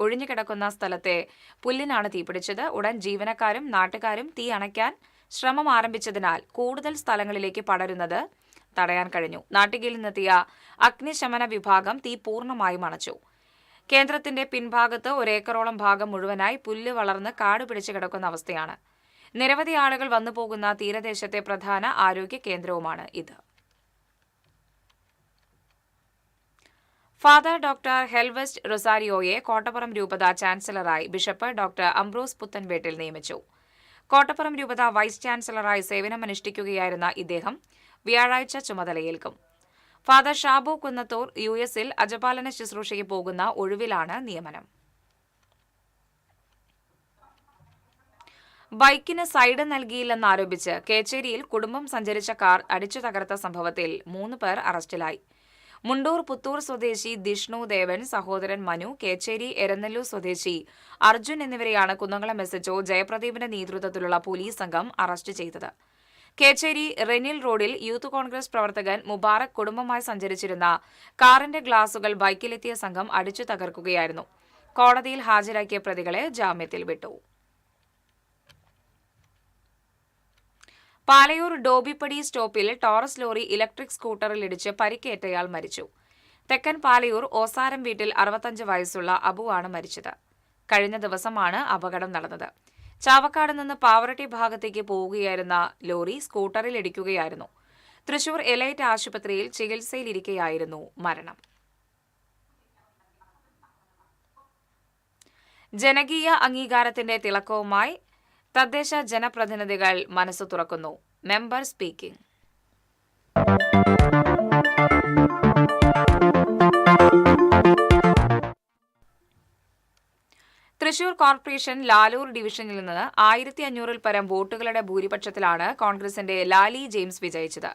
ഒഴിഞ്ഞുകിടക്കുന്ന സ്ഥലത്തെ പുല്ലിനാണ് തീപിടിച്ചത്. ഉടൻ ജീവനക്കാരും നാട്ടുകാരും തീ അണയ്ക്കാൻ ശ്രമം ആരംഭിച്ചതിനാൽ കൂടുതൽ സ്ഥലങ്ങളിലേക്ക് പടരുന്നത് തടയാൻ കഴിഞ്ഞു. നാട്ടികയിൽ നിന്നെത്തിയ അഗ്നിശമന വിഭാഗം തീ പൂർണ്ണമായും അണച്ചു. കേന്ദ്രത്തിന്റെ പിൻഭാഗത്ത് 1 ഏക്കറോളം ഭാഗം മുഴുവനായി പുല്ല് വളർന്ന് കാട് പിടിച്ചു കിടക്കുന്ന അവസ്ഥയാണ്. നിരവധി ആളുകൾ വന്നുപോകുന്ന തീരദേശത്തെ പ്രധാന ആരോഗ്യ കേന്ദ്രവുമാണ് ഇത്. ഫാദർ ഡോക്ടർ ഹെൽവെസ്റ്റ് റൊസാരിയോയെ കോട്ടപ്പുറം രൂപത ചാൻസലറായി ബിഷപ്പ് ഡോക്ടർ അംബ്രോസ് പുത്തൻവേട്ടിൽ നിയമിച്ചു. കോട്ടപ്പുറം രൂപത വൈസ് ചാൻസലറായി സേവനമനുഷ്ഠിക്കുകയായിരുന്ന ഇദ്ദേഹം വ്യാഴാഴ്ച ചുമതലയേൽക്കും. ഫാദർ ഷാബു കുന്നത്തൂർ US-ൽ അജപാലന ശുശ്രൂഷയ്ക്ക് പോകുന്ന ഒഴിവിലാണ് നിയമനം. ബൈക്കിന് സൈഡ് നൽകിയില്ലെന്നാരോപിച്ച് കേച്ചേരിയിൽ കുടുംബം സഞ്ചരിച്ച കാർ അടിച്ചു തകർത്ത സംഭവത്തിൽ 3 പേർ അറസ്റ്റിലായി. മുണ്ടൂർ പുത്തൂർ സ്വദേശി ദിഷ്ണു ദേവൻ, സഹോദരൻ മനു, കേച്ചേരി എരനെല്ലൂർ സ്വദേശി അർജുൻ എന്നിവരെയാണ് കുന്നംകുളം SHO ജയപ്രദീപിന്റെ നേതൃത്വത്തിലുള്ള പോലീസ് സംഘം അറസ്റ്റ് ചെയ്തത്. കേച്ചേരി റെനിൽ റോഡിൽ യൂത്ത് കോൺഗ്രസ് പ്രവർത്തകൻ മുബാറക് കുടുംബമായി സഞ്ചരിച്ചിരുന്ന കാറിന്റെ ഗ്ലാസുകൾ ബൈക്കിലെത്തിയ സംഘം അടിച്ചു തകർക്കുകയായിരുന്നു. കോടതിയിൽ ഹാജരാക്കിയ പ്രതികളെ ജാമ്യത്തിൽ വിട്ടു. പാലയൂർ ഡോബിപ്പടി സ്റ്റോപ്പിൽ ടോറസ് ലോറി ഇലക്ട്രിക് സ്കൂട്ടറിൽ ഇടിച്ച് പരിക്കേറ്റയാൾ മരിച്ചു. തെക്കൻ പാലയൂർ ഓസാരം വീട്ടിൽ 65 വയസ്സുള്ള അബുവാണ് മരിച്ചത്. കഴിഞ്ഞ ദിവസമാണ് അപകടം നടന്നത്. ചാവക്കാട് നിന്ന് പാവറട്ടി ഭാഗത്തേക്ക് പോവുകയായിരുന്ന ലോറി സ്കൂട്ടറിൽ ഇടിക്കുകയായിരുന്നു. തൃശൂർ എലൈറ്റ് ആശുപത്രിയിൽ ചികിത്സയിലിരിക്കെയായിരുന്നു മരണം. ജനകീയ അംഗീകാരത്തിന്റെ തിളക്കവുമായി തദ്ദേശ ജനപ്രതിനിധികൾ മനസ്സു തുറക്കുന്നു. Member speaking. Thrissur corporation Lalur ഡിവിഷനിൽ നിന്ന് 1500-ൽ പരം വോട്ടുകളുടെ ഭൂരിപക്ഷത്തിലാണ് കോൺഗ്രസിന്റെ ലാലി ജെയിംസ് വിജയിച്ചത്.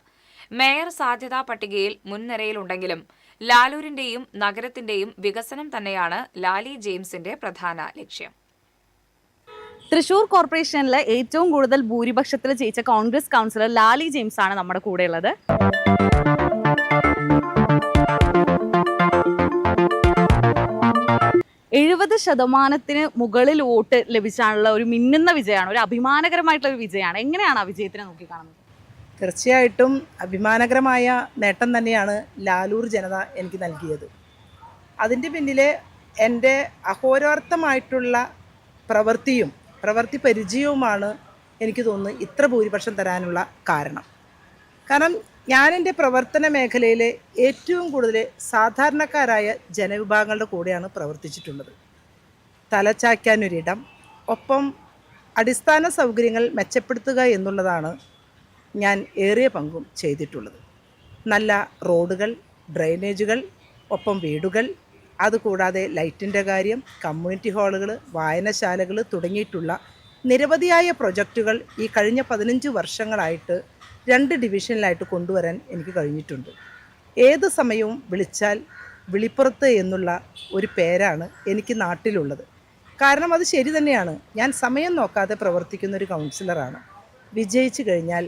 മേയർ സാധ്യതാ പട്ടികയിൽ മുൻനിരയിലുണ്ടെങ്കിലും ലാലൂരിന്റെയും നഗരത്തിന്റെയും വികസനം തന്നെയാണ് ലാലി ജെയിംസിന്റെ പ്രധാന ലക്ഷ്യം. തൃശൂർ കോർപ്പറേഷനിലെ ഏറ്റവും കൂടുതൽ ഭൂരിപക്ഷത്തിൽ ജയിച്ച കോൺഗ്രസ് കൗൺസിലർ ലാലി ജെയിംസ് ആണ് നമ്മുടെ കൂടെയുള്ളത്. 70% മുകളിൽ വോട്ട് ലഭിച്ചാണുള്ള ഒരു മിന്നുന്ന വിജയമാണ്, ഒരു അഭിമാനകരമായിട്ടുള്ള ഒരു വിജയമാണ്. എങ്ങനെയാണ് ആ വിജയത്തിനെ നോക്കിക്കാണുന്നത്? തീർച്ചയായിട്ടും അഭിമാനകരമായ നേട്ടം തന്നെയാണ് ലാലൂർ ജനത എനിക്ക് നൽകിയത്. അതിൻ്റെ പിന്നിലെ എൻ്റെ അഹോരാർത്ഥമായിട്ടുള്ള പ്രവൃത്തി പരിചയവുമാണ് എനിക്ക് തോന്നുന്നു ഇത്ര ഭൂരിപക്ഷം തരാനുള്ള കാരണം. കാരണം ഞാൻ എൻ്റെ പ്രവർത്തന മേഖലയിൽ ഏറ്റവും കൂടുതൽ സാധാരണക്കാരായ ജനവിഭാഗങ്ങളുടെ കൂടെയാണ് പ്രവർത്തിച്ചിട്ടുള്ളത്. തലചായ്ക്കാനൊരിടം, ഒപ്പം അടിസ്ഥാന സൗകര്യങ്ങൾ മെച്ചപ്പെടുത്തുക എന്നുള്ളതാണ് ഞാൻ ഏറിയ പങ്കും ചെയ്തിട്ടുള്ളത്. നല്ല റോഡുകൾ, ഡ്രെയിനേജുകൾ, ഒപ്പം വീടുകൾ, അതുകൂടാതെ ലൈറ്റിൻ്റെ കാര്യം, കമ്മ്യൂണിറ്റി ഹാളുകൾ, വായനശാലകൾ തുടങ്ങിയിട്ടുള്ള നിരവധിയായ പ്രൊജക്റ്റുകൾ ഈ കഴിഞ്ഞ 15 വർഷങ്ങളായിട്ട് 2 ഡിവിഷനിലായിട്ട് കൊണ്ടുവരാൻ എനിക്ക് കഴിഞ്ഞിട്ടുണ്ട്. ഏത് സമയവും വിളിച്ചാൽ വിളിപ്പുറത്ത് എന്നുള്ള ഒരു പേരാണ് എനിക്ക് നാട്ടിലുള്ളത്. കാരണം അത് ശരി തന്നെയാണ്. ഞാൻ സമയം നോക്കാതെ പ്രവർത്തിക്കുന്ന ഒരു കൗൺസിലറാണ്. വിജയിച്ചു കഴിഞ്ഞാൽ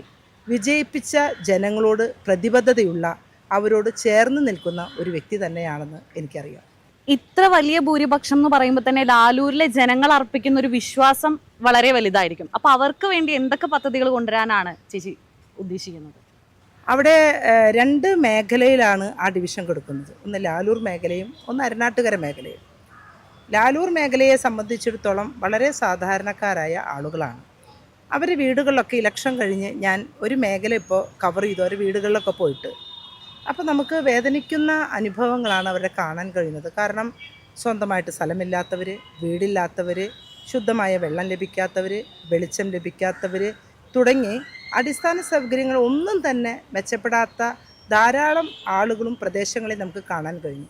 വിജയിപ്പിച്ച ജനങ്ങളോട് പ്രതിബദ്ധതയുള്ള, അവരോട് ചേർന്ന് നിൽക്കുന്ന ഒരു വ്യക്തി തന്നെയാണെന്ന് എനിക്കറിയാം. ഇത്ര വലിയ ഭൂരിപക്ഷം എന്ന് പറയുമ്പോൾ തന്നെ ലാലൂരിലെ ജനങ്ങൾ അർപ്പിക്കുന്ന ഒരു വിശ്വാസം വളരെ വലുതായിരിക്കും. അപ്പോൾ അവർക്ക് വേണ്ടി എന്തൊക്കെ പദ്ധതികൾ കൊണ്ടുവരാനാണ് ചേച്ചി ഉദ്ദേശിക്കുന്നത്? അവിടെ 2 മേഖലയിലാണ് ആ ഡിവിഷൻ കൊടുക്കുന്നത്. ഒന്ന് ലാലൂർ മേഖലയും ഒന്ന് അരുണാട്ടുകര മേഖലയും. ലാലൂർ മേഖലയെ സംബന്ധിച്ചിടത്തോളം വളരെ സാധാരണക്കാരായ ആളുകളാണ്. അവർ വീടുകളിലൊക്കെ ഇലക്ഷൻ കഴിഞ്ഞ് ഞാൻ ഒരു മേഖല ഇപ്പോൾ കവർ ചെയ്തു, അവർ വീടുകളിലൊക്കെ പോയിട്ട്, അപ്പോൾ നമുക്ക് വേദനിക്കുന്ന അനുഭവങ്ങളാണ് അവരെ കാണാൻ കഴിയുന്നത്. കാരണം സ്വന്തമായിട്ട് സ്ഥലമില്ലാത്തവർ, വീടില്ലാത്തവർ, ശുദ്ധമായ വെള്ളം ലഭിക്കാത്തവർ, വെളിച്ചം ലഭിക്കാത്തവർ തുടങ്ങി അടിസ്ഥാന സൗകര്യങ്ങൾ ഒന്നും തന്നെ മെച്ചപ്പെടാത്ത ധാരാളം ആളുകളും പ്രദേശങ്ങളിൽ നമുക്ക് കാണാൻ കഴിഞ്ഞു.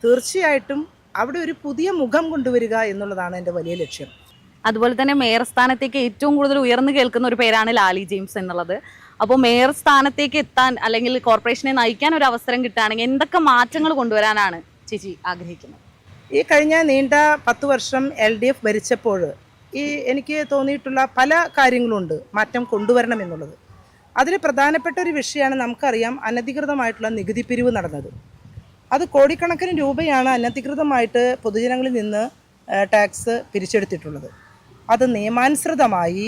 തീർച്ചയായിട്ടും അവിടെ ഒരു പുതിയ മുഖം കൊണ്ടുവരിക എന്നുള്ളതാണ് എൻ്റെ വലിയ ലക്ഷ്യം. അതുപോലെ തന്നെ മേയർ സ്ഥാനത്തേക്ക് ഏറ്റവും കൂടുതൽ ഉയർന്നു കേൾക്കുന്ന ഒരു പേരാണ് ലാലി ജെയിംസ് എന്നുള്ളത്. അപ്പോൾ മേയർ സ്ഥാനത്തേക്ക് എത്താൻ അല്ലെങ്കിൽ കോർപ്പറേഷനെ നയിക്കാൻ ഒരു അവസരം കിട്ടുകയാണെങ്കിൽ എന്തൊക്കെ മാറ്റങ്ങൾ കൊണ്ടുവരാനാണ് ചേച്ചി ആഗ്രഹിക്കുന്നത്? ഈ കഴിഞ്ഞ നീണ്ട 10 വർഷം LDF ഭരിച്ചപ്പോൾ എനിക്ക് തോന്നിയിട്ടുള്ള പല കാര്യങ്ങളുണ്ട് മാറ്റം കൊണ്ടുവരണമെന്നുള്ളത്. അതിൽ പ്രധാനപ്പെട്ട ഒരു വിഷയമാണ്, നമുക്കറിയാം, അനധികൃതമായിട്ടുള്ള നികുതി പിരിവ് നടന്നത്. അത് കോടിക്കണക്കിന് രൂപയാണ് അനധികൃതമായിട്ട് പൊതുജനങ്ങളിൽ നിന്ന് ടാക്സ് പിരിച്ചെടുത്തിട്ടുള്ളത്. അത് നിയമാനുസൃതമായി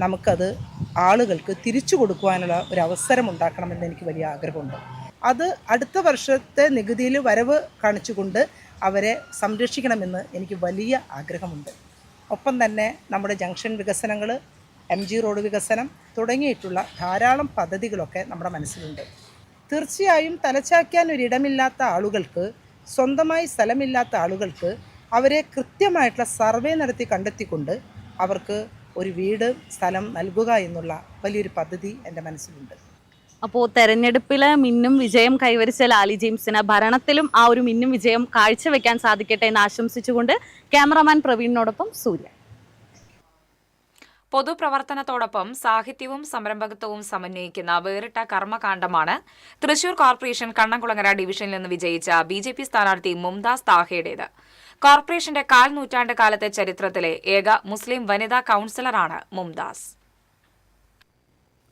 നമുക്കത് ആളുകൾക്ക് തിരിച്ചു കൊടുക്കുവാനുള്ള ഒരു അവസരം ഉണ്ടാക്കണമെന്ന് എനിക്ക് വലിയ ആഗ്രഹമുണ്ട്. അത് അടുത്ത വർഷത്തെ നികുതിയിൽ വരവ് കാണിച്ചുകൊണ്ട് അവരെ സംരക്ഷിക്കണമെന്ന് എനിക്ക് വലിയ ആഗ്രഹമുണ്ട്. ഒപ്പം തന്നെ നമ്മുടെ ജംഗ്ഷൻ വികസനങ്ങൾ, MG റോഡ് വികസനം തുടങ്ങിയിട്ടുള്ള ധാരാളം പദ്ധതികളൊക്കെ നമ്മുടെ മനസ്സിലുണ്ട്. തീർച്ചയായും തലചായ്ക്കാൻ ഒരിടമില്ലാത്ത ആളുകൾക്ക്, സ്വന്തമായി സ്ഥലമില്ലാത്ത ആളുകൾക്ക് അവരെ കൃത്യമായിട്ടുള്ള സർവേ നടത്തി കണ്ടെത്തിക്കൊണ്ട് അവർക്ക് ഒരു വീട്, സ്ഥലം നൽകുക എന്നുള്ള വലിയൊരു പദ്ധതി എൻ്റെ മനസ്സിലുണ്ട്. അപ്പോൾ തെരഞ്ഞെടുപ്പിൽ മിന്നും വിജയം കൈവരിച്ച ലാലി ജെയിംസിന് ഭരണത്തിലും ആ ഒരു മിന്നും വിജയം കാഴ്ചവെക്കാൻ സാധിക്കട്ടെ എന്ന് ആശംസിച്ചുകൊണ്ട് ക്യാമറമാൻ പ്രവീണിനോടൊപ്പം സൂര്യ. പൊതുപ്രവർത്തനത്തോടൊപ്പം സാഹിത്യവും സംരംഭകത്വവും സമന്വയിക്കുന്ന വേറിട്ട കർമ്മകാണ്ഡമാണ് തൃശൂർ കോർപ്പറേഷൻ കണ്ണംകുളങ്ങര ഡിവിഷനിൽ നിന്ന് വിജയിച്ച BJP സ്ഥാനാർത്ഥി മുംതാസ് താഹയുടേത്. കോർപ്പറേഷന്റെ 1/4 നൂറ്റാണ്ട് കാലത്തെ ചരിത്രത്തിലെ ഏക മുസ്ലിം വനിതാ കൌൺസിലറാണ് മുംതാസ്.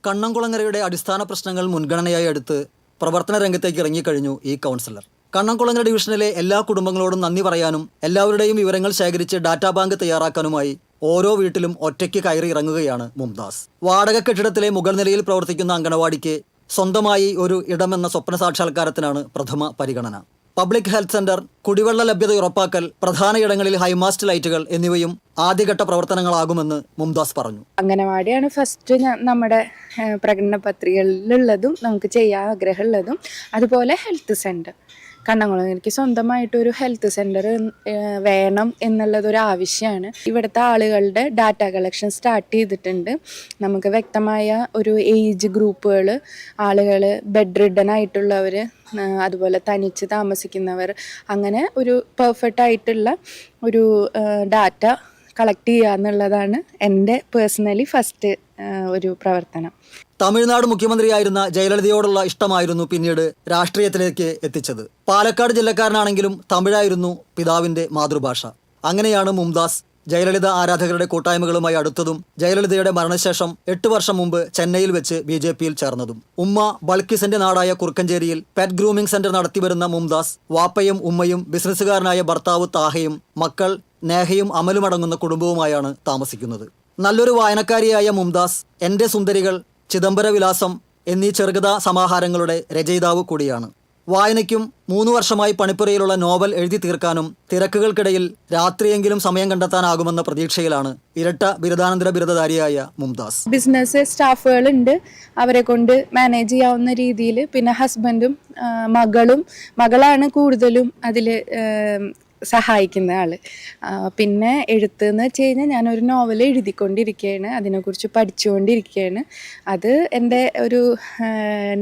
കണ്ണംകുളങ്ങരയുടെ അടിസ്ഥാന പ്രശ്നങ്ങൾ മുൻഗണനയായി എടുത്ത് പ്രവർത്തന രംഗത്തേക്ക് ഇറങ്ങിക്കഴിഞ്ഞു ഈ കൗൺസിലർ. കണ്ണംകുളങ്ങര ഡിവിഷനിലെ എല്ലാ കുടുംബങ്ങളോടും നന്ദി പറയാനും എല്ലാവരുടെയും വിവരങ്ങൾ ശേഖരിച്ച് ഡാറ്റാ ബാങ്ക് തയ്യാറാക്കാനുമായി ഓരോ വീട്ടിലും ഒറ്റയ്ക്ക് കയറി ഇറങ്ങുകയാണ് മുംതാസ്. വാടക കെട്ടിടത്തിലെ മുകൾ നിലയിൽ പ്രവർത്തിക്കുന്ന അംഗനവാടിക്ക് സ്വന്തമായി ഒരു ഇടമെന്ന സ്വപ്ന സാക്ഷാത്കാരത്തിനാണ് പ്രഥമ പരിഗണന. പബ്ലിക് ഹെൽത്ത് സെന്റർ, കുടിവെള്ള ലഭ്യത ഉറപ്പാക്കൽ, പ്രധാന ഇടങ്ങളിൽ ഹൈമാസ്റ്റ് ലൈറ്റുകൾ എന്നിവയും ആദ്യഘട്ട പ്രവർത്തനങ്ങളാകുമെന്ന് മുംതാസ് പറഞ്ഞു. അംഗനവാടിയാണ് ഫസ്റ്റ് നമ്മുടെ പ്രകടന പത്രികയിലുള്ളതും നമുക്ക് ചെയ്യാൻ ആഗ്രഹമുള്ളതും. അതുപോലെ ഹെൽത്ത് സെന്റർ കണ്ണംകുളങ്ങരയ്ക്ക് സ്വന്തമായിട്ടൊരു ഹെൽത്ത് സെന്റർ വേണം എന്നുള്ളതൊരു ആവശ്യമാണ്. ഇവിടുത്തെ ആളുകളുടെ ഡാറ്റ കളക്ഷൻ സ്റ്റാർട്ട് ചെയ്തിട്ടുണ്ട്. നമുക്ക് വ്യക്തമായ ഒരു ഏജ് ഗ്രൂപ്പുകൾ, ആളുകൾ, ബെഡ് റിഡൻ ആയിട്ടുള്ളവർ, അതുപോലെ തനിച്ച് താമസിക്കുന്നവർ, അങ്ങനെ ഒരു പെർഫെക്റ്റ് ആയിട്ടുള്ള ഒരു ഡാറ്റ കളക്ട് ചെയ്യുക എന്നുള്ളതാണ് എൻ്റെ പേഴ്സണലി ഫസ്റ്റ് ഒരു പ്രവർത്തനം. തമിഴ്നാട് മുഖ്യമന്ത്രിയായിരുന്ന ജയലളിതയോടുള്ള ഇഷ്ടമായിരുന്നു പിന്നീട് രാഷ്ട്രീയത്തിലേക്ക് എത്തിച്ചത്. പാലക്കാട് ജില്ലക്കാരനാണെങ്കിലും തമിഴായിരുന്നു പിതാവിൻ്റെ മാതൃഭാഷ. അങ്ങനെയാണ് മുംതാസ് ജയലളിത ആരാധകരുടെ കൂട്ടായ്മകളുമായി അടുത്തതും ജയലളിതയുടെ മരണശേഷം 8 വർഷം മുമ്പ് ചെന്നൈയിൽ വെച്ച് BJPയിൽ ചേർന്നതും. ഉമ്മ ബൾക്കിസിന്റെ നാടായ കുറുക്കഞ്ചേരിയിൽ പെറ്റ് ഗ്രൂമിംഗ് സെന്റർ നടത്തിവരുന്ന മുംതാസ് വാപ്പയും ഉമ്മയും ബിസിനസ്സുകാരനായ ഭർത്താവ് താഹയും മക്കൾ നേഹയും അമലും അടങ്ങുന്ന കുടുംബവുമായാണ് താമസിക്കുന്നത്. നല്ലൊരു വായനക്കാരിയായ മുംതാസ് എൻ്റെ സുന്ദരികൾ, ചിദംബര വിലാസം എന്നീ ചെറുകഥാ സമാഹാരങ്ങളുടെ രചയിതാവ് കൂടിയാണ്. വായനയ്ക്കും 3 വർഷമായി പണിപ്പുരയിലുള്ള നോവൽ എഴുതി തീർക്കാനും തിരക്കുകൾക്കിടയിൽ രാത്രിയെങ്കിലും സമയം കണ്ടെത്താനാകുമെന്ന പ്രതീക്ഷയിലാണ് ഇരട്ട ബിരുദാനന്തര ബിരുദധാരിയായ മുംതാസ്. ബിസിനസ് സ്റ്റാഫുകളുണ്ട്, അവരെ കൊണ്ട് മാനേജ് ചെയ്യാവുന്ന രീതിയിൽ. പിന്നെ ഹസ്ബൻഡും മകളാണ് കൂടുതലും അതിൽ സഹായിക്കുന്ന ആൾ. പിന്നെ എഴുത്തെന്ന് വെച്ച് കഴിഞ്ഞാൽ ഞാനൊരു നോവൽ എഴുതിക്കൊണ്ടിരിക്കുകയാണ്, അതിനെക്കുറിച്ച് പഠിച്ചുകൊണ്ടിരിക്കുകയാണ്. അത് എൻ്റെ ഒരു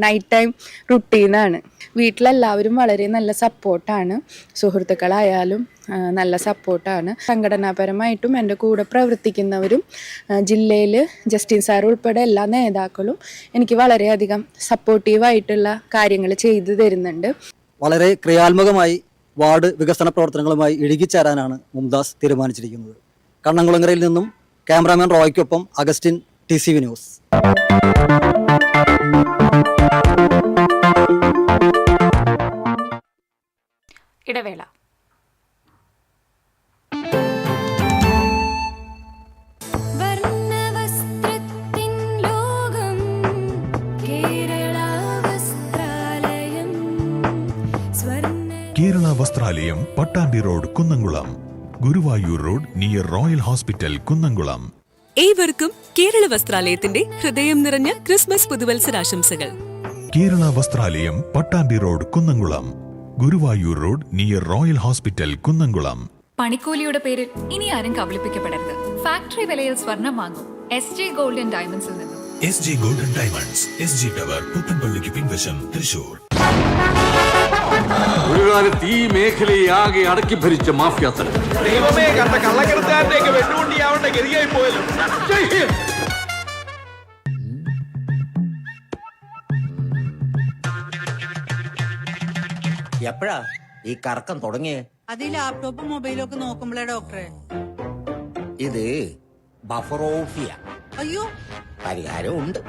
നൈറ്റ് ടൈം റുട്ടീനാണ്. വീട്ടിലെല്ലാവരും വളരെ നല്ല സപ്പോർട്ടാണ്, സുഹൃത്തുക്കളായാലും നല്ല സപ്പോർട്ടാണ്. സംഘടനാപരമായിട്ടും എൻ്റെ കൂടെ പ്രവർത്തിക്കുന്നവരും ജില്ലയിൽ ജസ്റ്റിൻ സാർ ഉൾപ്പെടെ എല്ലാ നേതാക്കളും എനിക്ക് വളരെയധികം സപ്പോർട്ടീവായിട്ടുള്ള കാര്യങ്ങൾ ചെയ്തു തരുന്നുണ്ട്. വളരെ ക്രിയാത്മകമായി വാർഡ് വികസന പ്രവർത്തനങ്ങളുമായി ഇഴുകിച്ചേരാനാണ് മുംതാസ് തീരുമാനിച്ചിരിക്കുന്നത്. കണ്ണംകുളങ്ങരയിൽ നിന്നും ക്യാമറാമാൻ റോയ്ക്കൊപ്പം അഗസ്റ്റിൻ, TCV ന്യൂസ്. ഇടവേള. Kerala Vasthralayam, Pattambi road, Kunnamkulam. Guruvayur road near royal hospital, Kunnamkulam. ഏവർക്കും കേരള വസ്ത്രാലയത്തിന്റെ ഹൃദയം നിറഞ്ഞ ക്രിസ്മസ് പുതുവത്സരാശംസകൾ. Kerala Vasthralayam, Pattambi road, Kunnamkulam. Guruvayur road near royal hospital, Kunnamkulam. പണിക്കൂലിയുടെ പേരിൽ ഇനി ആരും കബളിപ്പിക്കപ്പെടരുത്. ഫാക്ടറി വിലയിൽ സ്വർണം വാങ്ങും SJ ഗോൾഡൻ ഡയമണ്ട്സിൽ നിന്നും. SJ golden diamonds, SG tower, പുത്തൻപള്ളിക്ക് പിൻവശം, തൃശൂർ. ഒരു കാലത്ത് ഈ മേഖലയെ ആകെ അടക്കി ഭരിച്ച മാഫിയ തലവൻ. ദൈവമേ, കണ്ട കള്ളക്കടത്തുകാരനെയൊക്കെ വെല്ലുകൊണ്ടിയാവേണ്ട ഗതിയായി പോയല്ലോ. എപ്പോഴാ ഈ കറക്കം തുടങ്ങിയേ? അത് ഈ ലാപ്ടോപ്പും മൊബൈലും ഒക്കെ നോക്കുമ്പോഴേ ഡോക്ടറെ. ഇത് ബഫറോഫിയ. അയ്യോ, പരിഹാരം ഉണ്ട്.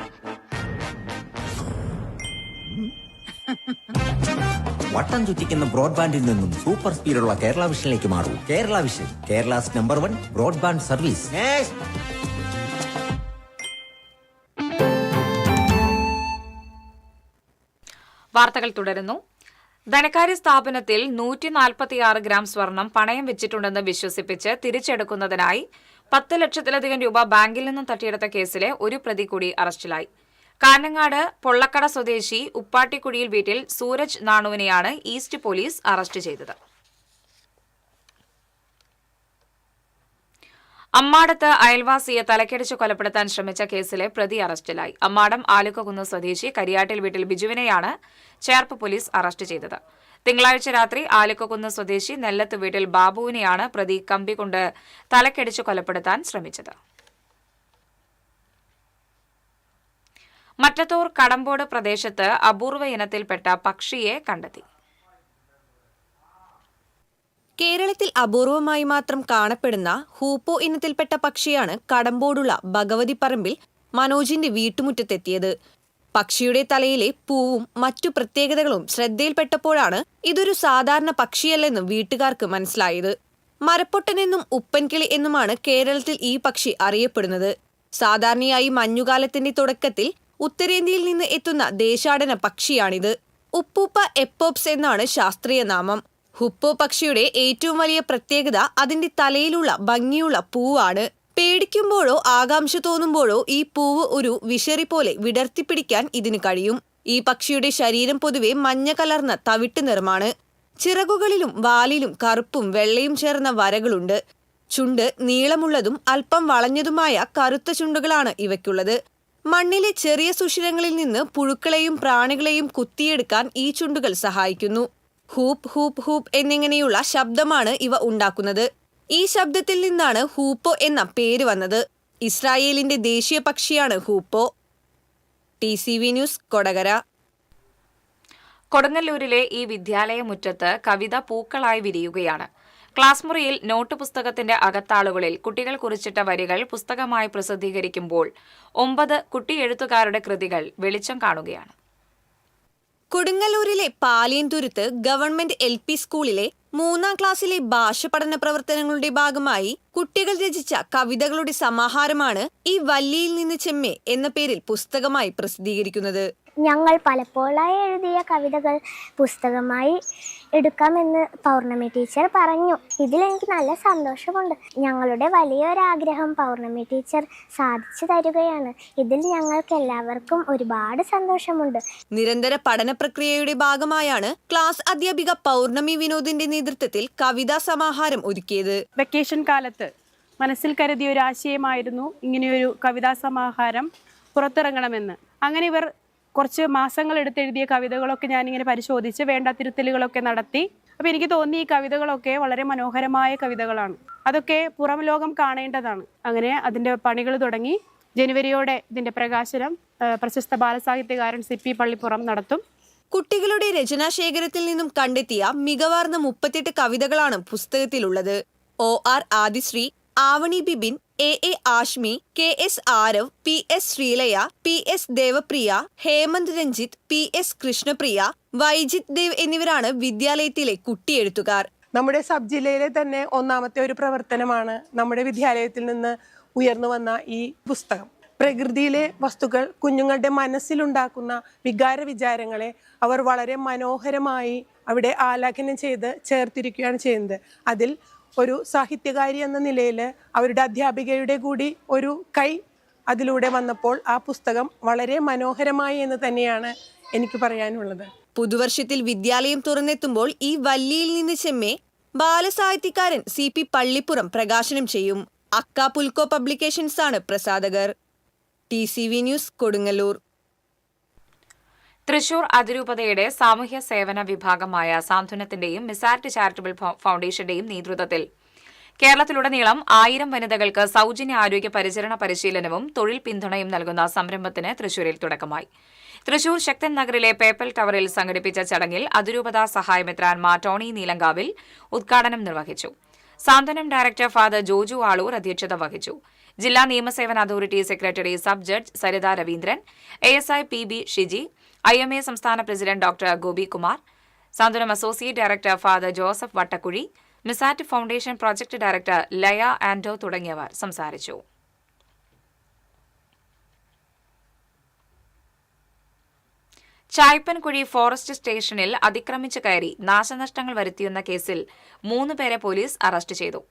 വട്ടം ചുറ്റിക്കുന്ന ബ്രോഡ്ബാൻഡിൽ നിന്നും സൂപ്പർ സ്പീഡുള്ള കേരള വിഷനിലേക്ക് മാറൂ. Kerala vision, Kerala's number 1 broadband service. വാർത്തകൾ തുടരുന്നു. ധനകാര്യ സ്ഥാപനത്തിൽ 146 ഗ്രാം സ്വർണം പണയം വെച്ചിട്ടുണ്ടെന്ന് വിശ്വസിപ്പിച്ച് തിരിച്ചെടുക്കുന്നതിനായി 10 ലക്ഷത്തിലധികം രൂപ ബാങ്കിൽ നിന്നും തട്ടിയെടുത്ത കേസിലെ ഒരു പ്രതി കൂടി അറസ്റ്റിലായി. കാഞ്ഞങ്ങാട് പൊള്ളക്കട സ്വദേശി ഉപ്പാട്ടിക്കുഴിയിൽ വീട്ടിൽ സൂരജ് നാണുവിനെയാണ് ഈസ്റ്റ് പോലീസ് അറസ്റ്റ് ചെയ്തത്. അമ്മാടത്ത് അയൽവാസിയെ തലക്കടിച്ച് കൊലപ്പെടുത്താൻ ശ്രമിച്ച കേസിലെ പ്രതി അറസ്റ്റിലായി. അമ്മാടം ആലുക്കകുന്ന് സ്വദേശി കരിയാട്ടിൽ വീട്ടിൽ ബിജുവിനെയാണ് ചേർപ്പ് പോലീസ് അറസ്റ്റ് ചെയ്തത്. തിങ്കളാഴ്ച രാത്രി ആലുക്കകുന്ന് സ്വദേശി നെല്ലത്ത് വീട്ടിൽ ബാബുവിനെയാണ് പ്രതി കമ്പി കൊണ്ട് തലക്കടിച്ച് കൊലപ്പെടുത്താൻ ശ്രമിച്ചത്. മറ്റത്തൂർ കടമ്പോട് പ്രദേശത്ത് അപൂർവ ഇനത്തിൽപ്പെട്ട പക്ഷിയെ കണ്ടെത്തി. കേരളത്തിൽ അപൂർവമായി മാത്രം കാണപ്പെടുന്ന ഹൂപ്പോ ഇനത്തിൽപ്പെട്ട പക്ഷിയാണ് കടമ്പോടുള്ള ഭഗവതിപ്പറമ്പിൽ മനോജിന്റെ വീട്ടുമുറ്റത്തെത്തിയത്. പക്ഷിയുടെ തലയിലെ പൂവും മറ്റു പ്രത്യേകതകളും ശ്രദ്ധയിൽപ്പെട്ടപ്പോഴാണ് ഇതൊരു സാധാരണ പക്ഷിയല്ലെന്നും വീട്ടുകാർക്ക് മനസ്സിലായത്. മരപ്പൊട്ടനെന്നും ഉപ്പൻകിളി എന്നുമാണ് കേരളത്തിൽ ഈ പക്ഷി അറിയപ്പെടുന്നത്. സാധാരണയായി മഞ്ഞുകാലത്തിന്റെ തുടക്കത്തിൽ ഉത്തരേന്ത്യയിൽ നിന്ന് എത്തുന്ന ദേശാടന പക്ഷിയാണിത്. ഉപ്പൂപ്പ എപ്പോപ്സ് എന്നാണ് ശാസ്ത്രീയ നാമം. ഹുപ്പോ പക്ഷിയുടെ ഏറ്റവും വലിയ പ്രത്യേകത അതിന്റെ തലയിലുള്ള ഭംഗിയുള്ള പൂവാണ്. പേടിക്കുമ്പോഴോ ആകാംക്ഷ തോന്നുമ്പോഴോ ഈ പൂവ് ഒരു വിശറി പോലെ വിടർത്തിപ്പിടിക്കാൻ ഇതിന് കഴിയും. ഈ പക്ഷിയുടെ ശരീരം പൊതുവെ മഞ്ഞ കലർന്ന തവിട്ട് നിറമാണ്. ചിറകുകളിലും വാലിലും കറുപ്പും വെള്ളയും ചേർന്ന വരകളുണ്ട്. ചുണ്ട് നീളമുള്ളതും അല്പം വളഞ്ഞതുമായ കറുത്ത ചുണ്ടുകളാണ് ഇവയ്ക്കുള്ളത്. മണ്ണിലെ ചെറിയ സുഷിരങ്ങളിൽ നിന്ന് പുഴുക്കളെയും പ്രാണികളെയും കുത്തിയെടുക്കാൻ ഈ ചുണ്ടുകൾ സഹായിക്കുന്നു. ഹൂപ്പ് ഹൂപ്പ് ഹൂപ്പ് എന്നിങ്ങനെയുള്ള ശബ്ദമാണ് ഇവ ഉണ്ടാക്കുന്നത്. ഈ ശബ്ദത്തിൽ നിന്നാണ് ഹൂപ്പോ എന്ന പേര് വന്നത്. ഇസ്രായേലിന്റെ ദേശീയ പക്ഷിയാണ് ഹൂപ്പോ. TCV news, Kodakara. കൊടുങ്ങല്ലൂരിലെ ഈ വിദ്യാലയ മുറ്റത്ത് കവിത പൂക്കളായി വിരിയുകയാണ്. ക്ലാസ് മുറിയിൽ നോട്ട് പുസ്തകത്തിന്റെ അകത്താളുകളിൽ കുട്ടികൾ കുറിച്ചിട്ട വരികൾ പുസ്തകമായി പ്രസിദ്ധീകരിക്കുമ്പോൾ 9 കുട്ടി എഴുത്തുകാരുടെ കൃതികൾ വെളിച്ചം കാണുകയാണ്. കൊടുങ്ങല്ലൂരിലെ പാലിയന്തുരുത്ത് ഗവൺമെന്റ് LP സ്കൂളിലെ 3ാം ക്ലാസ്സിലെ ഭാഷ പഠന പ്രവർത്തനങ്ങളുടെ ഭാഗമായി കുട്ടികൾ രചിച്ച കവിതകളുടെ സമാഹാരമാണ് ഈ വല്ലിയിൽ നിന്ന് ചെമ്മേ എന്ന പേരിൽ പുസ്തകമായി പ്രസിദ്ധീകരിക്കുന്നത്. ഞങ്ങൾ പലപ്പോഴായി എഴുതിയ കവിതകൾ പുസ്തകമായി എടുക്കാമെന്ന് പൗർണമി ടീച്ചർ പറഞ്ഞു. ഇതിലെനിക്ക് നല്ല സന്തോഷമുണ്ട്. ഞങ്ങളുടെ വലിയൊരാഗ്രഹം പൗർണമി ടീച്ചർ സാധിച്ചു തരികയാണ്. ഇതിൽ ഞങ്ങൾക്ക് എല്ലാവർക്കും ഒരുപാട് സന്തോഷമുണ്ട്. നിരന്തര പഠന പ്രക്രിയയുടെ ഭാഗമായാണ് ക്ലാസ് അധ്യാപിക പൗർണമി വിനോദിന്റെ നേതൃത്വത്തിൽ കവിതാ സമാഹാരം ഒരുക്കിയത്. വെക്കേഷൻ കാലത്ത് മനസ്സിൽ കരുതിയ ഒരു ആശയമായിരുന്നു ഇങ്ങനെയൊരു കവിതാ സമാഹാരം പുറത്തിറങ്ങണമെന്ന്. അങ്ങനെ ഇവർ കുറച്ച് മാസങ്ങൾ എടുത്തെഴുതിയ കവിതകളൊക്കെ ഞാനിങ്ങനെ പരിശോധിച്ച് വേണ്ട തിരുത്തലുകളൊക്കെ നടത്തി. അപ്പോൾ എനിക്ക് തോന്നി ഈ കവിതകളൊക്കെ വളരെ മനോഹരമായ കവിതകളാണ്, അതൊക്കെ പുറം ലോകം കാണേണ്ടതാണ്. അങ്ങനെ അതിൻ്റെ പണികൾ തുടങ്ങി. ജനുവരിയോടെ ഇതിൻ്റെ പ്രകാശനം പ്രശസ്ത ബാലസാഹിത്യകാരൻ CP പള്ളിപ്പുറം നടത്തും. കുട്ടികളുടെ രചനാശേഖരത്തിൽ നിന്നും കണ്ടെത്തിയ മികവാർന്ന 38 കവിതകളാണ് പുസ്തകത്തിലുള്ളത്. OR Adishree, Avani Bibin, AA Ashmi, KS Aarav, PS Sreelaya, PS Devapriya, Hemant Ranjith, PS Krishnapriya, വൈജിത് Dev എന്നിവരാണ് വിദ്യാലയത്തിലെ കുട്ടിയെഴുത്തുകാർ. നമ്മുടെ സബ് ജില്ലയിലെ തന്നെ 1ാമത്തെ ഒരു പ്രവർത്തനമാണ് നമ്മുടെ വിദ്യാലയത്തിൽ നിന്ന് ഉയർന്നു വന്ന ഈ പുസ്തകം. പ്രകൃതിയിലെ വസ്തുക്കൾ കുഞ്ഞുങ്ങളുടെ മനസ്സിലുണ്ടാക്കുന്ന വികാര വിചാരങ്ങളെ അവർ വളരെ മനോഹരമായി അവിടെ ആലാപനം ചെയ്ത് ചേർത്തിരിക്കുകയാണ് ചെയ്യുന്നത്. അതിൽ ഒരു സാഹിത്യകാരി എന്ന നിലയിൽ അവരുടെ അധ്യാപികയുടെ കൂടി ഒരു കൈ അതിലൂടെ വന്നപ്പോൾ ആ പുസ്തകം വളരെ മനോഹരമായി എന്ന് തന്നെയാണ് എനിക്ക് പറയാനുള്ളത്. പുതുവർഷത്തിൽ വിദ്യാലയം തുറന്നെത്തുമ്പോൾ ഈ വല്ലിയിൽ നിന്ന് ചെമ്മേ ബാലസാഹിത്യകാരൻ CP പള്ളിപ്പുറം പ്രകാശനം ചെയ്യും. അക്ക പുൽക്കോ പബ്ലിക്കേഷൻസ് ആണ് പ്രസാധകർ. TCV news, Kodungallur. തൃശൂർ അതിരൂപതയുടെ സാമൂഹ്യ സേവന വിഭാഗമായ സാന്ത്വനത്തിന്റെയും മിസാർട്ട് ചാരിറ്റബിൾ ഫൗണ്ടേഷന്റെയും നേതൃത്വത്തിൽ കേരളത്തിലുടനീളം 1000 വനിതകൾക്ക് സൗജന്യ ആരോഗ്യ പരിചരണ പരിശീലനവും തൊഴിൽ പിന്തുണയും നൽകുന്ന സംരംഭത്തിന് തൃശൂരിൽ തുടക്കമായി. തൃശൂർ ശക്തൻ നഗറിലെ പേപ്പൽ ടവറിൽ സംഘടിപ്പിച്ച ചടങ്ങിൽ അതിരൂപത സഹായമെത്രാൻ ടോണി നീലങ്കാവിൽ ഉദ്ഘാടനം നിർവഹിച്ചു. സാന്ത്വനം ഡയറക്ടർ ഫാദർ ജോജു ആളൂർ അധ്യക്ഷത വഹിച്ചു. ജില്ലാ നിയമസേവന authority secretary sub judge Saritha Raveendran, ASI PB Shiji, IMA സംസ്ഥാന president doctor Gopi Kumar, Santhwanam associate director father Joseph Vattakuzhi, മിസാറ്റ് ഫൗണ്ടേഷൻ പ്രോജക്ട് ഡയറക്ടർ ലയ ആൻഡോ തുടങ്ങിയവർ സംസാരിച്ചു. ചായ്പൻകുഴി ഫോറസ്റ്റ് സ്റ്റേഷനിൽ അതിക്രമിച്ചു കയറി നാശനഷ്ടങ്ങൾ വരുത്തിയെന്ന കേസിൽ 3 പേരെ പോലീസ് അറസ്റ്റ് ചെയ്തു.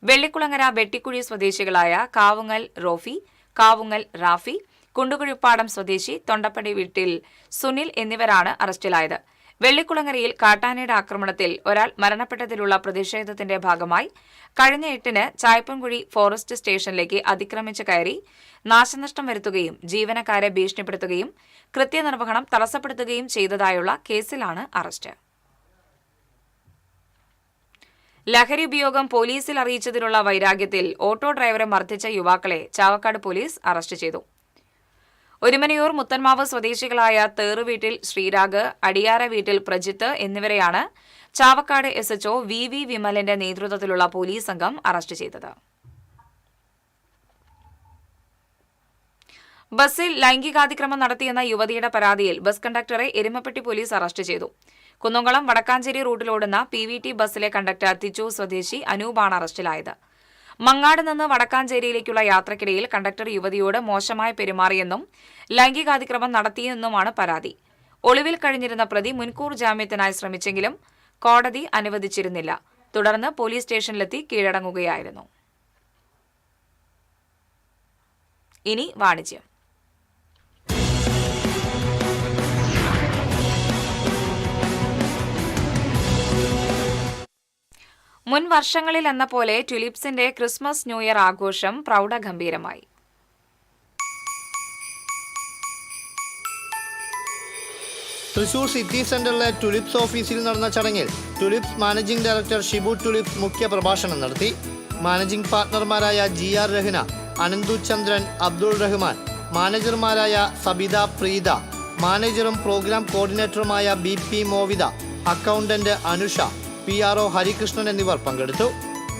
വെള്ളിക്കുളങ്ങര വെട്ടിക്കുഴി സ്വദേശികളായ കാവുങ്ങൽ റോഫി, കാവുങ്ങൽ റാഫി, കുണ്ടുകുഴിപ്പാടം സ്വദേശി തൊണ്ടപ്പടി വീട്ടിൽ സുനിൽ എന്നിവരാണ് അറസ്റ്റിലായത്. വെള്ളിക്കുളങ്ങരയിൽ കാട്ടാനയുടെ ആക്രമണത്തിൽ ഒരാൾ മരണപ്പെട്ടതിലുള്ള പ്രതിഷേധത്തിന്റെ ഭാഗമായി കഴിഞ്ഞ 8-ന് ചായ്പൻകുഴി ഫോറസ്റ്റ് സ്റ്റേഷനിലേക്ക് അതിക്രമിച്ചു കയറി നാശനഷ്ടം വരുത്തുകയും ജീവനക്കാരെ ഭീഷണിപ്പെടുത്തുകയും കൃത്യനിർവഹണം തടസ്സപ്പെടുത്തുകയും ചെയ്തതായുള്ള കേസിലാണ് അറസ്റ്റ്. ലഹരി ഉപയോഗം പോലീസിൽ അറിയിച്ചതിലുള്ള വൈരാഗ്യത്തിൽ ഓട്ടോ ഡ്രൈവറെ മർദ്ദിച്ച യുവാക്കളെ ചാവക്കാട് പോലീസ് അറസ്റ്റ് ചെയ്തു. ഒരുമനയൂർ മുത്തന്മാവ് സ്വദേശികളായ തേറുവീട്ടിൽ ശ്രീരാഗ്, അടിയാര വീട്ടിൽ പ്രജിത്ത് എന്നിവരെയാണ് ചാവക്കാട് SHO VV വിമലിന്റെ നേതൃത്വത്തിലുള്ള പോലീസ് സംഘം അറസ്റ്റ് ചെയ്തത്. ബസ്സിൽ ലൈംഗികാതിക്രമം നടത്തിയെന്ന യുവതിയുടെ പരാതിയിൽ ബസ് കണ്ടക്ടറെ എരുമപ്പെട്ടി പോലീസ് അറസ്റ്റ് ചെയ്തു. കുന്നംകുളം വടക്കാഞ്ചേരി റൂട്ടിലോടുന്ന PVT ബസ്സിലെ കണ്ടക്ടർ തിച്ചു സ്വദേശി അനൂപാണ് അറസ്റ്റിലായത്. മങ്ങാട് നിന്ന് വടക്കാഞ്ചേരിയിലേക്കുള്ള യാത്രക്കിടയിൽ കണ്ടക്ടർ യുവതിയോട് മോശമായി പെരുമാറിയെന്നും ലൈംഗികാതിക്രമം നടത്തിയെന്നുമാണ് പരാതി. ഒളിവിൽ കഴിഞ്ഞിരുന്ന പ്രതി മുൻകൂർ ജാമ്യത്തിനായി ശ്രമിച്ചെങ്കിലും കോടതി അനുവദിച്ചിരുന്നില്ല. തുടർന്ന് പോലീസ് സ്റ്റേഷനിലെത്തി കീഴടങ്ങുകയായിരുന്നു. ഇനി വാണിജ്യം. മുൻ വർഷങ്ങളിൽ എന്ന പോലെ ട്യുലിപ്സിന്റെ ക്രിസ്മസ് ന്യൂ ഇയർ ആഘോഷം പ്രൗഢഗംഭീരമായി. തൃശൂർ സിറ്റി സെന്ററിലെ ടുലിപ്സ് ഓഫീസിൽ നടന്ന ചടങ്ങിൽ Tulips managing director Shibu Tulips മുഖ്യ പ്രഭാഷണം നടത്തി. മാനേജിംഗ് പാർട്ണർമാരായ GR രഹ്ന, അനന്തു ചന്ദ്രൻ, അബ്ദുൾ റഹ്മാൻ, മാനേജർമാരായ സബിത പ്രീത, മാനേജറും പ്രോഗ്രാം കോർഡിനേറ്ററുമായ BP Movitha, accountant Anusha, PRO Harikrishnan എന്നിവർ പങ്കെടുത്തു.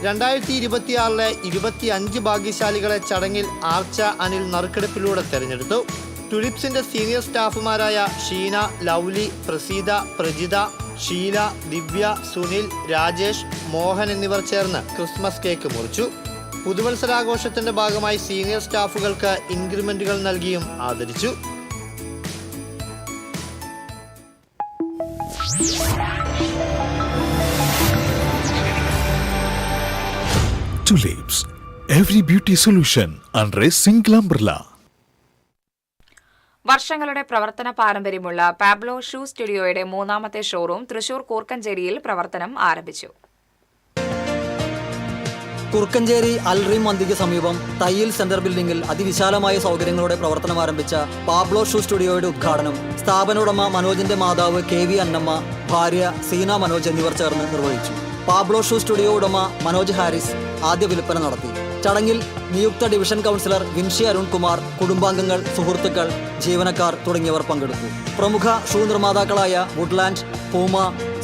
2026 25 ഭാഗ്യശാലികളെ ചടങ്ങിൽ ആർച്ച അനിൽ നറുക്കെടുപ്പിലൂടെ തെരഞ്ഞെടുത്തു. ടുലിപ്സിന്റെ സീനിയർ സ്റ്റാഫുമാരായ ഷീന, ലൗലി, പ്രസീത, പ്രജിത, ഷീല, ദിവ്യ, സുനിൽ, രാജേഷ്, മോഹൻ എന്നിവർ ചേർന്ന് ക്രിസ്മസ് കേക്ക് മുറിച്ചു. പുതുവത്സരാഘോഷത്തിന്റെ ഭാഗമായി സീനിയർ സ്റ്റാഫുകൾക്ക് ഇൻക്രിമെന്റുകൾ നൽകിയും ആദരിച്ചു. Tulips, every beauty solution under a single umbrella. വർഷങ്ങളുടെ പ്രവർത്തന പാരമ്പര്യമുള്ള പാബ്ലോ ഷൂ സ്റ്റുഡിയോയുടെ മൂന്നാമത്തെ ഷോറൂം തൃശൂർ കൂർക്കഞ്ചേരിയിൽ പ്രവർത്തനം ആരംഭിച്ചു. കുറുക്കഞ്ചേരി അൽറീം മന്തിക്ക് സമീപം തയ്യിൽ സെന്റർ ബിൽഡിംഗിൽ അതിവിശാലമായ സൗകര്യങ്ങളോടെ പ്രവർത്തനം ആരംഭിച്ച പാബ്ലോ ഷൂ സ്റ്റുഡിയോയുടെ ഉദ്ഘാടനം സ്ഥാപന ഉടമ മനോജിന്റെ മാതാവ് KV അന്നമ്മ, ഭാര്യ സീന മനോജ് എന്നിവർ ചേർന്ന് നിർവഹിച്ചു. പാബ്ലോ ഷൂ സ്റ്റുഡിയോ ഉടമ മനോജ് ഹാരിസ് ആദ്യ വിൽപ്പന നടത്തി. ചടങ്ങിൽ നിയുക്ത ഡിവിഷൻ കൗൺസിലർ വിൻഷി അരുൺകുമാർ, കുടുംബാംഗങ്ങൾ, സുഹൃത്തുക്കൾ, ജീവനക്കാർ തുടങ്ങിയവർ പങ്കെടുത്തു. പ്രമുഖ ഷൂ നിർമ്മാതാക്കളായ വുഡ്ലാൻഡ്, പൂമ,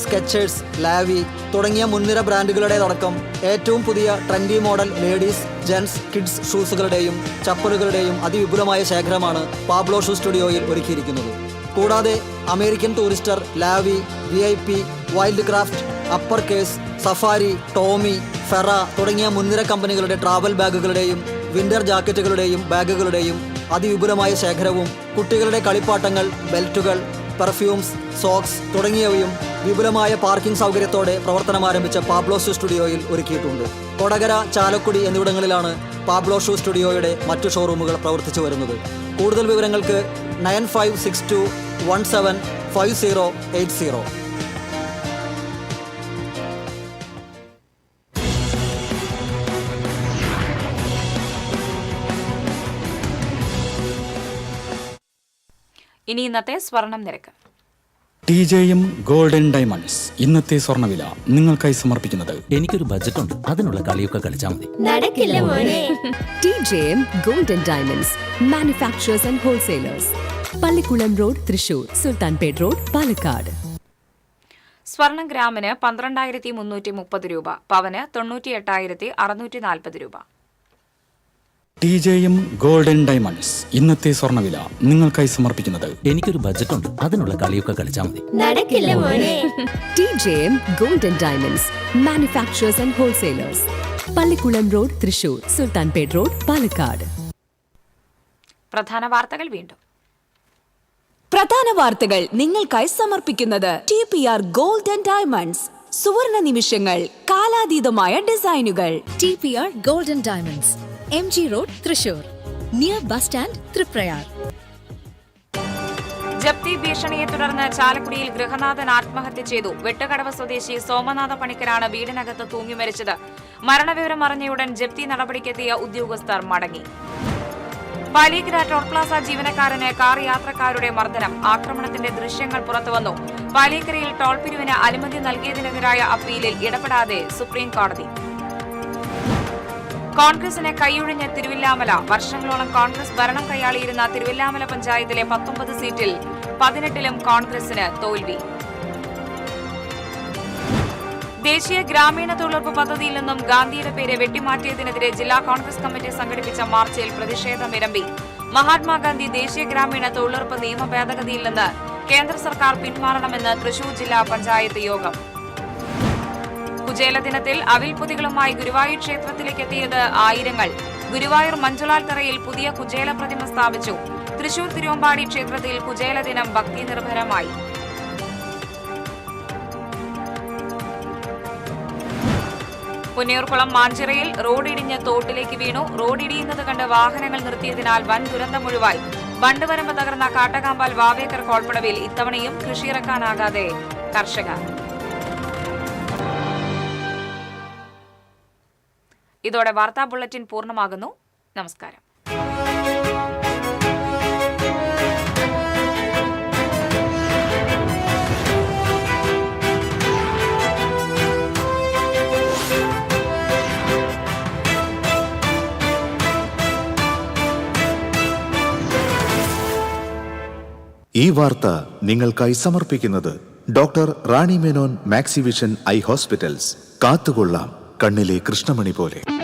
സ്കെച്ചേഴ്സ്, ലാവി തുടങ്ങിയ മുൻനിര ബ്രാൻഡുകളുടേതടക്കം ഏറ്റവും പുതിയ trendy model ladies, gents, kids ഷൂസുകളുടെയും ചപ്പലുകളുടെയും അതിവിപുലമായ ശേഖരമാണ് പാബ്ലോ ഷൂ സ്റ്റുഡിയോയിൽ ഒരുക്കിയിരിക്കുന്നത്. കൂടാതെ American Tourister, Lavie, VIP, Wildcraft, upper case, Safari, Tommy, ഫെറ തുടങ്ങിയ മുൻനിര കമ്പനികളുടെ ട്രാവൽ ബാഗുകളുടെയും വിന്റർ ജാക്കറ്റുകളുടെയും ബാഗുകളുടെയും അതിവിപുലമായ ശേഖരവും കുട്ടികളുടെ കളിപ്പാട്ടങ്ങൾ, ബെൽറ്റുകൾ, പെർഫ്യൂംസ്, സോക്സ് തുടങ്ങിയവയും വിപുലമായ പാർക്കിംഗ് സൗകര്യത്തോടെ പ്രവർത്തനം ആരംഭിച്ച പാബ്ലോ ഷൂ സ്റ്റുഡിയോയിൽ ഒരുക്കിയിട്ടുണ്ട്. കൊടകര, ചാലക്കുടി എന്നിവിടങ്ങളിലാണ് പാബ്ലോ ഷൂ സ്റ്റുഡിയോയുടെ മറ്റു ഷോറൂമുകൾ പ്രവർത്തിച്ചു വരുന്നത്. കൂടുതൽ വിവരങ്ങൾക്ക് 9562175080. ഇനി ഇന്നത്തെ സ്വർണം നിരക്ക്. TJM ഗോൾഡൻ ഡയമണ്ട്സ് ഇന്നത്തെ സ്വർണ്ണവില നിങ്ങൾക്കായി സമർപ്പിക്കുന്നത് എനിക്കൊരു ബജറ്റ് ഉണ്ട്, അതിനുള്ള കളിയൊക്കെ കളിച്ചാൽ മതി. നടക്കില്ല മോനെ. TJM Golden Diamonds, Manufacturers and Wholesalers. Pallikkulam road, Thrissur. Sultanpet road, Palakkad. സ്വർണം ഗ്രാമിന് 12,330 രൂപ, പവന് 98,640 രൂപ. TJM ഗോൾഡൻ ഡയമണ്ട്സ് ഇന്നത്തെ സ്വർണ്ണവില നിങ്ങൾക്കായി സമർപ്പിക്കുന്നത് എനിക്കൊരു ബജറ്റ് ഉണ്ട്, അതിനുള്ള കളിയൊക്കെ കളിച്ചാൽ മതി. നടക്കില്ല മോനെ. TJM Golden Diamonds, Manufacturers and Wholesalers. Pallikkulam road, Thrissur. Sultanpet road, Palakkad. പ്രധാന വാർത്തകൾ വീണ്ടും. പ്രധാന വാർത്തകൾ നിങ്ങൾക്കായി സമർപ്പിക്കുന്നത് TPR ഗോൾഡൻ ഡയമണ്ട്സ്. സുവർണ നിമിഷങ്ങൾ, കാലാതീതമായ ഡിസൈനുകൾ. TPR Golden Diamonds, MG Road, Thrissur. Near bus stand, Triprayar. ജപ്തി ഭീഷണിയെ തുടർന്ന് ചാലക്കുടിയിൽ ഗൃഹനാഥൻ ആത്മഹത്യ ചെയ്തു. വെട്ടുകടവ് സ്വദേശി സോമനാഥ പണിക്കരാണ് വീടിനകത്ത് തൂങ്ങി മരിച്ചത്. മരണവിവരം അറിഞ്ഞയുടൻ ജപ്തി നടപടിക്കെത്തിയ ഉദ്യോഗസ്ഥർ മടങ്ങി. പാലിക്കര ടോൾ പ്ലാസ ജീവനക്കാരന് കാർ യാത്രക്കാരുടെ മർദ്ദനം. ആക്രമണത്തിന്റെ ദൃശ്യങ്ങൾ പുറത്തുവന്നു. പാലിക്കരയിൽ ടോൾ പിരിവിന് അനുമതി നൽകിയതിനെതിരായ അപ്പീലിൽ ഇടപെടാതെ സുപ്രീം കോടതി. കോൺഗ്രസിന് കൈയൊഴിഞ്ഞ തിരുവില്ലാമല. വർഷങ്ങളോളം കോൺഗ്രസ് ഭരണം കൈയാളിയിരുന്ന തിരുവില്ലാമല പഞ്ചായത്തിലെ 19 സീറ്റിൽ 18ലും കോൺഗ്രസിന് തോൽവി. ദേശീയ ഗ്രാമീണ തൊഴിലുറപ്പ് പദ്ധതിയിൽ നിന്നും ഗാന്ധിയുടെ പേര് വെട്ടിമാറ്റിയതിനെതിരെ ജില്ലാ കോൺഗ്രസ് കമ്മിറ്റി സംഘടിപ്പിച്ച മാർച്ചിൽ പ്രതിഷേധമിരമ്പി. മഹാത്മാഗാന്ധി ദേശീയ ഗ്രാമീണ തൊഴിലുറപ്പ് നിയമ ഭേദഗതിയിൽ നിന്ന് കേന്ദ്ര സർക്കാർ പിന്മാറണമെന്ന് തൃശൂർ ജില്ലാ പഞ്ചായത്ത് യോഗം. കുചേല ദിനത്തിൽ അവിൽപൊതികളുമായി ഗുരുവായൂർ ക്ഷേത്രത്തിലേക്ക് എത്തിയത് ആയിരങ്ങൾ. ഗുരുവായൂർ മഞ്ജുളാൽ തറയിൽ പുതിയ കുചേല പ്രതിമ സ്ഥാപിച്ചു. തൃശൂർ തിരുവമ്പാടി ക്ഷേത്രത്തിൽ കുചേല ദിനം ഭക്തി നിർഭരമായി. പുന്നയൂർക്കുളം മാഞ്ചിറയിൽ റോഡിടിഞ്ഞ് തോട്ടിലേക്ക് വീണു. റോഡിടിയുന്നത് കണ്ട് വാഹനങ്ങൾ നിർത്തിയതിനാൽ വൻ ദുരന്തമൊഴിവായി. ബണ്ടുവരമ്പ് തകർന്ന കാട്ടകാമ്പാൽ വാവേക്കർ കോൾപ്പടവിൽ ഇത്തവണയും കൃഷിയിറക്കാനാകാതെ കർഷകർ. ഇതോടെ വാർത്താ ബുള്ളറ്റിൻ പൂർണ്ണമാകുന്നു. നമസ്കാരം. ഈ വാർത്ത നിങ്ങൾക്കായി സമർപ്പിക്കുന്നത് doctor Rani Menon Maxivision I hospitals. കാത്തുകൊള്ളാം കണ്ണിലെ കൃഷ്ണമണി പോലെ.